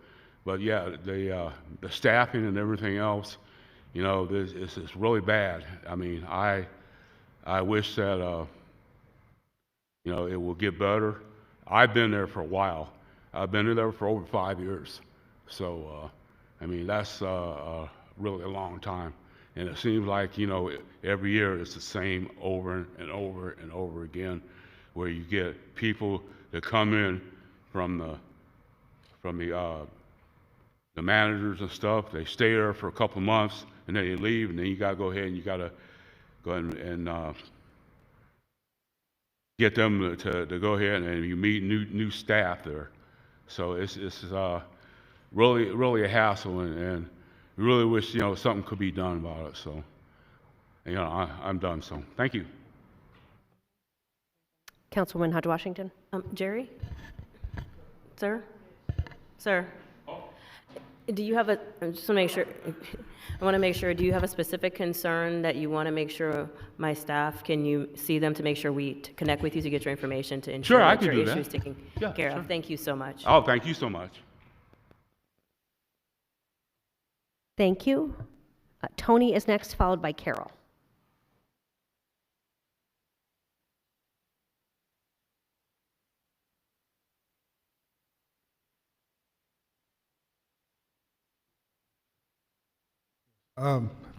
but yeah, the staffing and everything else, you know, it's really bad. I mean, I wish that you know, it will get better. I've been there for a while. I've been there for over 5 years. So, I mean, that's really a long time. And it seems like, you know, every year it's the same over and over and over again, where you get people that come in from the managers and stuff. They stay there for a couple months and then they leave, and then you got to go ahead and you got to go ahead and get them to go ahead and you meet new staff there. So it's really a hassle, and we really wish, you know, something could be done about it. So, you know, I'm done. So, thank you. Councilwoman Hodge Washington. Jerry? Sir? Sir? Do you have a, I just want to make sure, I want to make sure, do you have a specific concern that you want to make sure my staff, can you see them to make sure we connect with you to get your information to ensure Sure, I that can your do issue that. is taken Yeah, care sure. of? Thank you so much. Oh, thank you so much. Thank you. Tony is next, followed by Carol.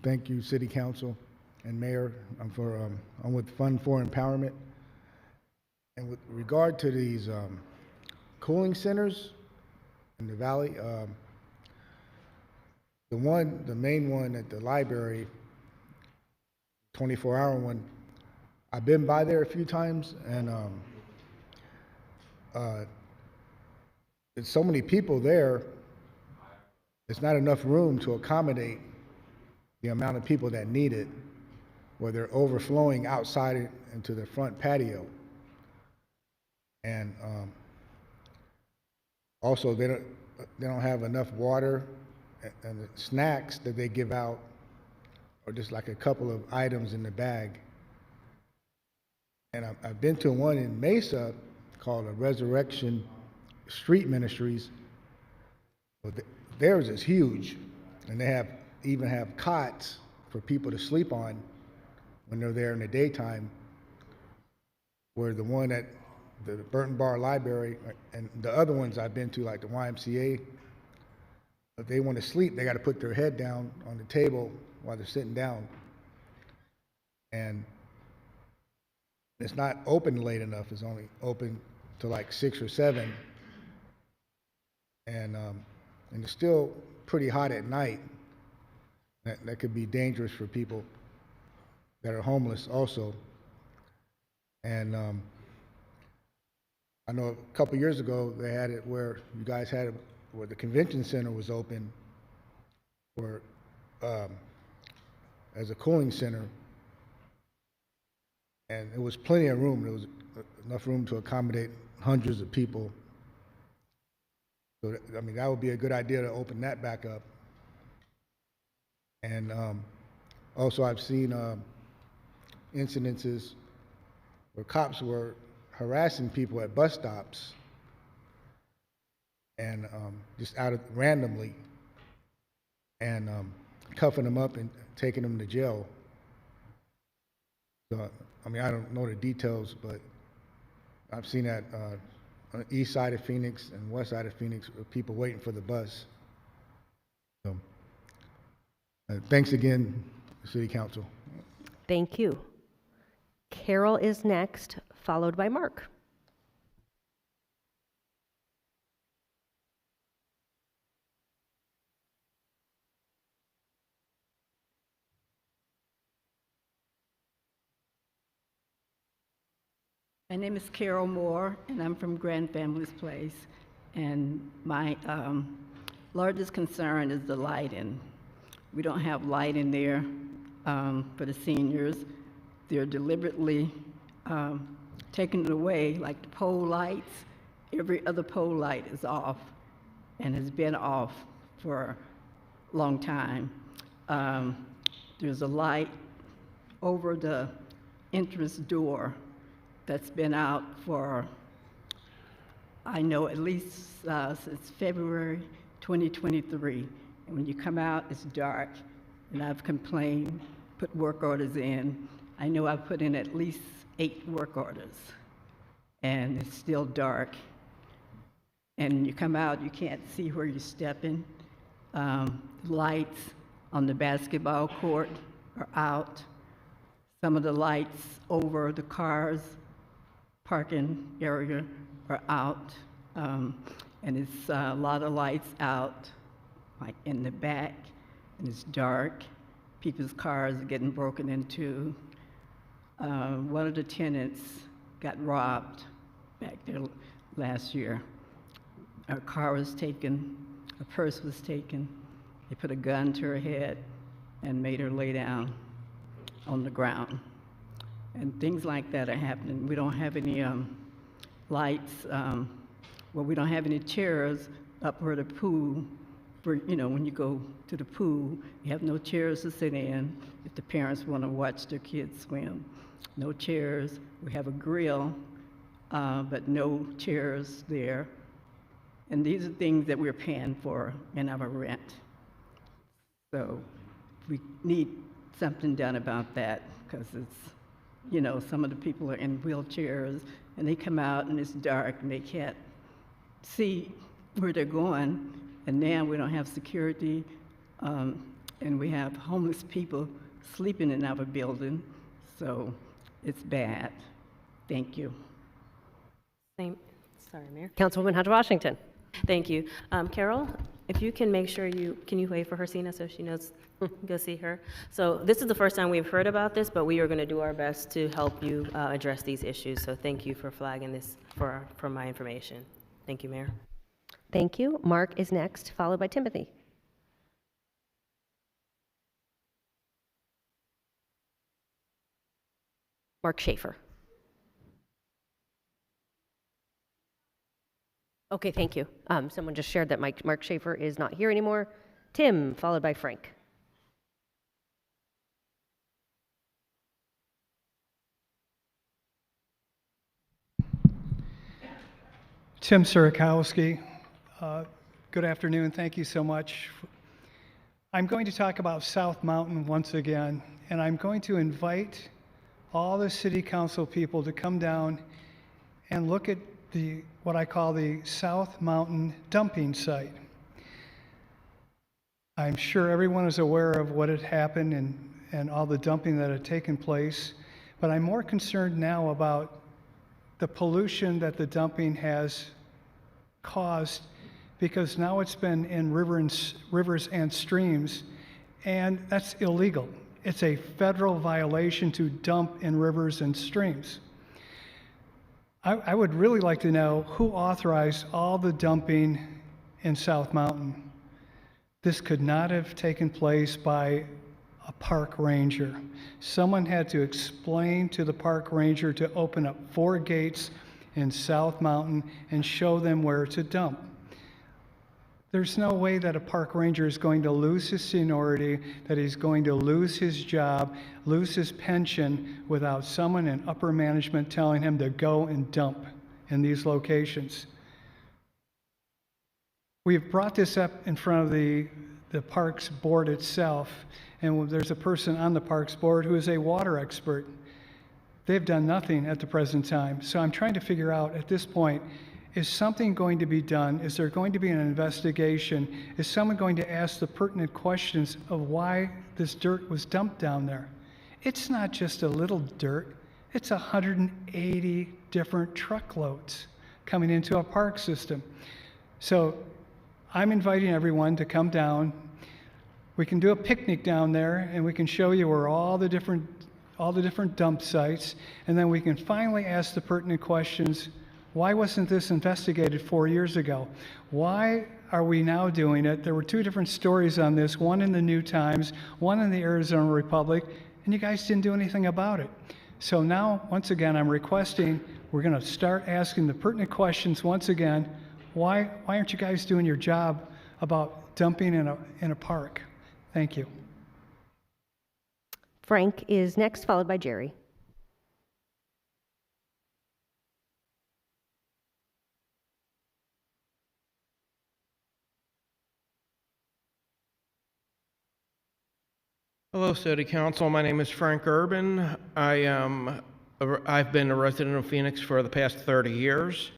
Thank you, City Council and Mayor. I'm with Fund for Empowerment. And with regard to these cooling centers in the valley, the main one at the library, 24-hour one, I've been by there a few times, and there's so many people there, there's not enough room to accommodate the amount of people that need it, where they're overflowing outside into the front patio. And also they don't have enough water, and the snacks that they give out are just like a couple of items in the bag. And I've been to one in Mesa called a Resurrection Street Ministries. But theirs is huge, and they even have cots for people to sleep on when they're there in the daytime, where the one at the Burton Bar Library and the other ones I've been to, like the YMCA, if they want to sleep, they got to put their head down on the table while they're sitting down. And it's not open late enough. It's only open to like 6 or 7. And it's still pretty hot at night. That could be dangerous for people that are homeless also. And I know a couple years ago they had it where you guys had it where the convention center was open for as a cooling center, and it was plenty of room. There was enough room to accommodate hundreds of people. So I mean, that would be a good idea to open that back up. And also I've seen incidences where cops were harassing people at bus stops and just randomly, and cuffing them up and taking them to jail. So, I mean, I don't know the details, but I've seen that on the east side of Phoenix and west side of Phoenix with people waiting for the bus. So, thanks again, City Council. Thank you. Carol is next, followed by Mark. My name is Carol Moore, and I'm from Grand Families Place. And my largest concern is the lighting. We don't have light in there for the seniors. They're deliberately taking it away, like the pole lights. Every other pole light is off and has been off for a long time. There's a light over the entrance door that's been out for, I know, at least since February 2023. And when you come out, it's dark. And I've complained, put work orders in. I know I've put in at least 8 work orders, and it's still dark. And when you come out, you can't see where you're stepping. Lights on the basketball court are out. Some of the lights over the cars parking area are out, and it's a lot of lights out, like in the back, and it's dark. People's cars are getting broken into. One of the tenants got robbed back there last year. Her car was taken, her purse was taken. They put a gun to her head and made her lay down on the ground. And things like that are happening. We don't have any lights, well, we don't have any chairs up where the pool for, you know, when you go to the pool, you have no chairs to sit in if the parents want to watch their kids swim. No chairs. We have a grill, but no chairs there. And these are things that we're paying for in our rent. So we need something done about that, because it's, you know, some of the people are in wheelchairs and they come out and it's dark and they can't see where they're going. And now we don't have security, and we have homeless people sleeping in our building. So it's bad. Thank you. Sorry, Mayor. Councilwoman Hodge Washington. Thank you. Carol, if you can make sure can you wait for Harsina so she knows, go see her? So this is the first time we've heard about this, but we are going to do our best to help you address these issues. So thank you for flagging this for my information. Thank you, Mayor. Thank you. Mark is next, followed by Timothy. Mark Schaefer. Okay, thank you. Someone just shared that Mark Schaefer is not here anymore. Tim, followed by Frank. Tim Surikowski. Good afternoon. Thank you so much. I'm going to talk about South Mountain once again, and I'm going to invite all the city council people to come down and look at what I call the South Mountain dumping site. I'm sure everyone is aware of what had happened and all the dumping that had taken place, but I'm more concerned now about the pollution that the dumping has caused, because now it's been in rivers and streams, and that's illegal. It's a federal violation to dump in rivers and streams. I would really like to know who authorized all the dumping in South Mountain. This could not have taken place by a park ranger. Someone had to explain to the park ranger to open up 4 gates in South Mountain and show them where to dump. There's no way that a park ranger is going to lose his seniority, that he's going to lose his job, lose his pension without someone in upper management telling him to go and dump in these locations. We've brought this up in front of the Parks Board itself, and there's a person on the Parks Board who is a water expert. They've done nothing at the present time. So I'm trying to figure out at this point, is something going to be done? Is there going to be an investigation? Is someone going to ask the pertinent questions of why this dirt was dumped down there? It's not just a little dirt. It's 180 different truckloads coming into a park system. So I'm inviting everyone to come down. We can do a picnic down there, and we can show you where all the different dump sites, and then we can finally ask the pertinent questions. Why wasn't this investigated 4 years ago? Why are we now doing it? There were 2 different stories on this, one in the New Times, one in the Arizona Republic, and you guys didn't do anything about it. So now, once again, I'm requesting we're going to start asking the pertinent questions once again. Why aren't you guys doing your job about dumping in a park? Thank you. Frank is next, followed by Jerry. Hello, City Council. My name is Frank Urban. I've been a resident of Phoenix for the past 30 years.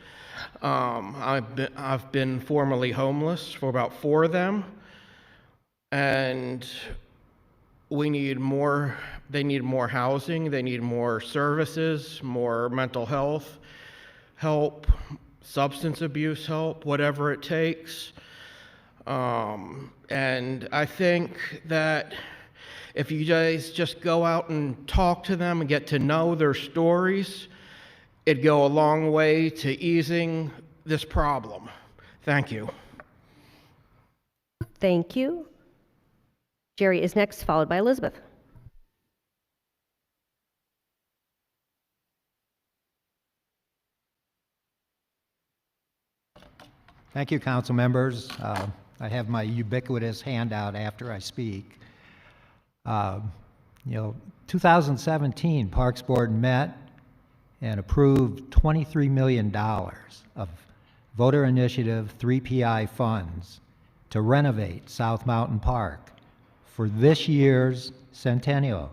I've been formerly homeless for about 4 of them, and we need more. They need more housing. They need more services, more mental health help, substance abuse help, whatever it takes. And I think that if you guys just go out and talk to them and get to know their stories, it'd go a long way to easing this problem. Thank you. Thank you. Jerry is next, followed by Elizabeth. Thank you, council members. I have my ubiquitous handout after I speak. You know, 2017, Parks Board met and approved $23 million of voter initiative 3PI funds to renovate South Mountain Park for this year's centennial.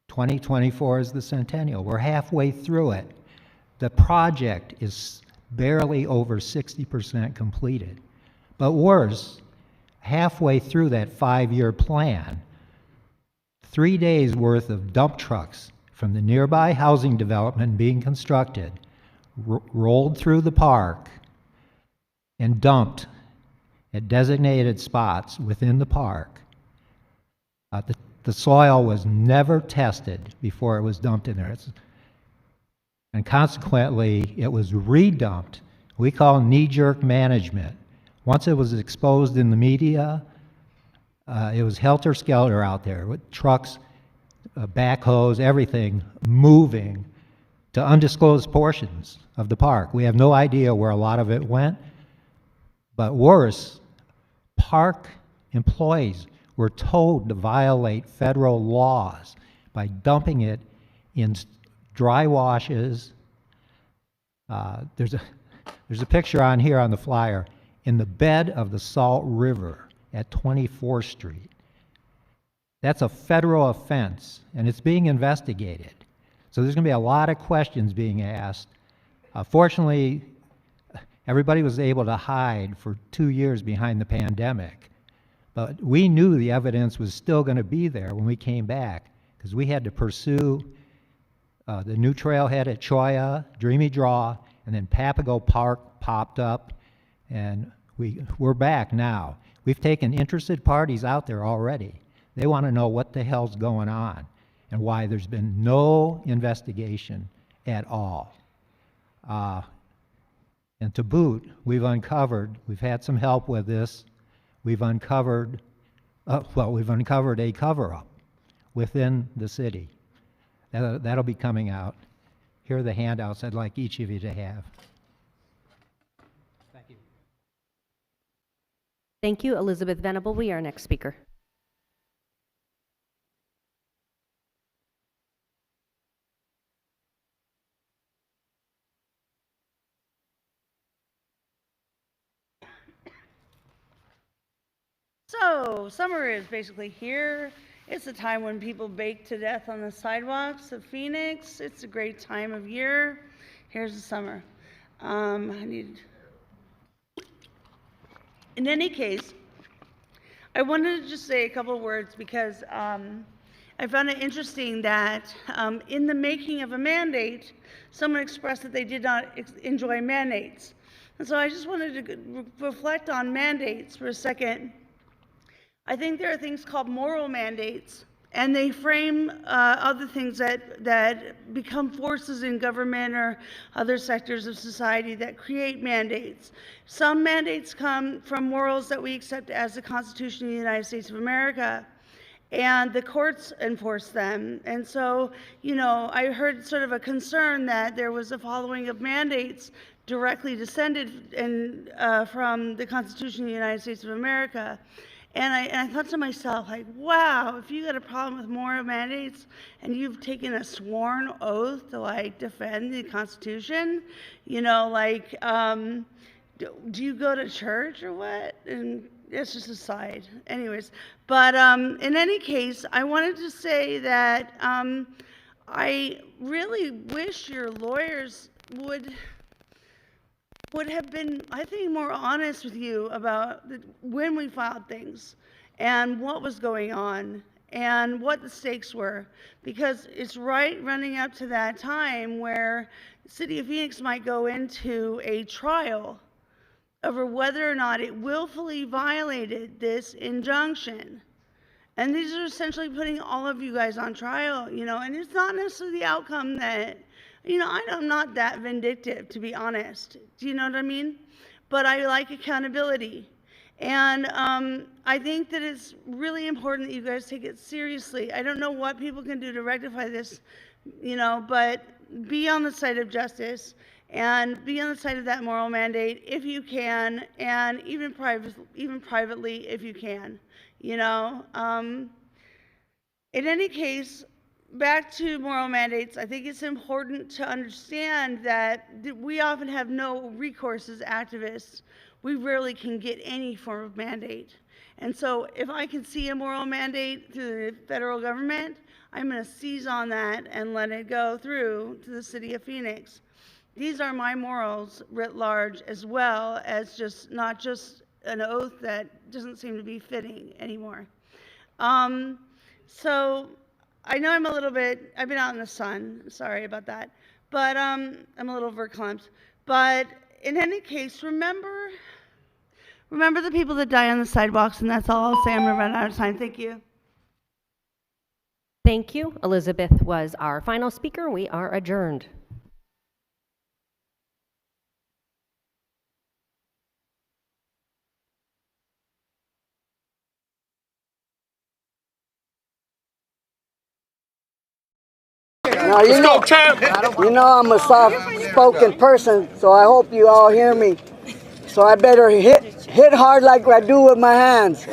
2024 is the centennial. We're halfway through it. The project is barely over 60% completed. But worse, halfway through that 5-year plan, 3 days worth of dump trucks from the nearby housing development being constructed rolled through the park and dumped at designated spots within the park. The soil was never tested before it was dumped in there. And consequently, it was redumped. We call knee-jerk management. Once it was exposed in the media, it was helter-skelter out there with trucks, backhoes, everything moving to undisclosed portions of the park. We have no idea where a lot of it went, but worse, park employees were told to violate federal laws by dumping it in dry washes. There's a picture on here on the flyer in the bed of the Salt River at 24th Street. That's a federal offense, and it's being investigated. So there's going to be a lot of questions being asked. Fortunately, everybody was able to hide for 2 years behind the pandemic. But we knew the evidence was still going to be there when we came back, because we had to pursue the new trailhead at Choya, Dreamy Draw, and then Papago Park popped up, and we're back now. We've taken interested parties out there already. They want to know what the hell's going on and why there's been no investigation at all. And to boot, we've had some help with this. We've uncovered a cover-up within the city. That'll be coming out. Here are the handouts I'd like each of you to have. Thank you. Thank you. Elizabeth Venable, we are next speaker. So, summer is basically here. It's a time when people bake to death on the sidewalks of Phoenix. It's a great time of year. Here's the summer. In any case, I wanted to just say a couple of words because I found it interesting that in the making of a mandate, someone expressed that they did not enjoy mandates. And so I just wanted to reflect on mandates for a second. I think there are things called moral mandates, and they frame other things that become forces in government or other sectors of society that create mandates. Some mandates come from morals that we accept as the Constitution of the United States of America, and the courts enforce them. And so, you know, I heard sort of a concern that there was a following of mandates directly descended from the Constitution of the United States of America. And I thought to myself, like, wow, if you got a problem with moral mandates and you've taken a sworn oath to, like, defend the Constitution, you know, like, do you go to church or what? And it's just a side. Anyways, but in any case, I wanted to say that I really wish your lawyers would have been, I think, more honest with you about when we filed things and what was going on and what the stakes were, because it's right running up to that time where the City of Phoenix might go into a trial over whether or not it willfully violated this injunction. And these are essentially putting all of you guys on trial, you know, and it's not necessarily the outcome that, you know, I'm not that vindictive, to be honest. Do you know what I mean? But I like accountability. And I think that it's really important that you guys take it seriously. I don't know what people can do to rectify this, you know, but be on the side of justice and be on the side of that moral mandate if you can, and even privately if you can. You know, in any case, back to moral mandates, I think it's important to understand that we often have no recourse as activists. We rarely can get any form of mandate. And so if I can see a moral mandate through the federal government, I'm going to seize on that and let it go through to the city of Phoenix. These are my morals writ large, as well as not just an oath that doesn't seem to be fitting anymore. So I know I'm a little bit, I've been out in the sun, sorry about that, but I'm a little verklempt. But in any case, remember the people that die on the sidewalks, and that's all I'll say. I'm gonna run out of time. Thank you. Thank you. Elizabeth was our final speaker. We are adjourned. Now, you know I'm a soft-spoken person, so I hope you all hear me. So I better hit hard like I do with my hands. So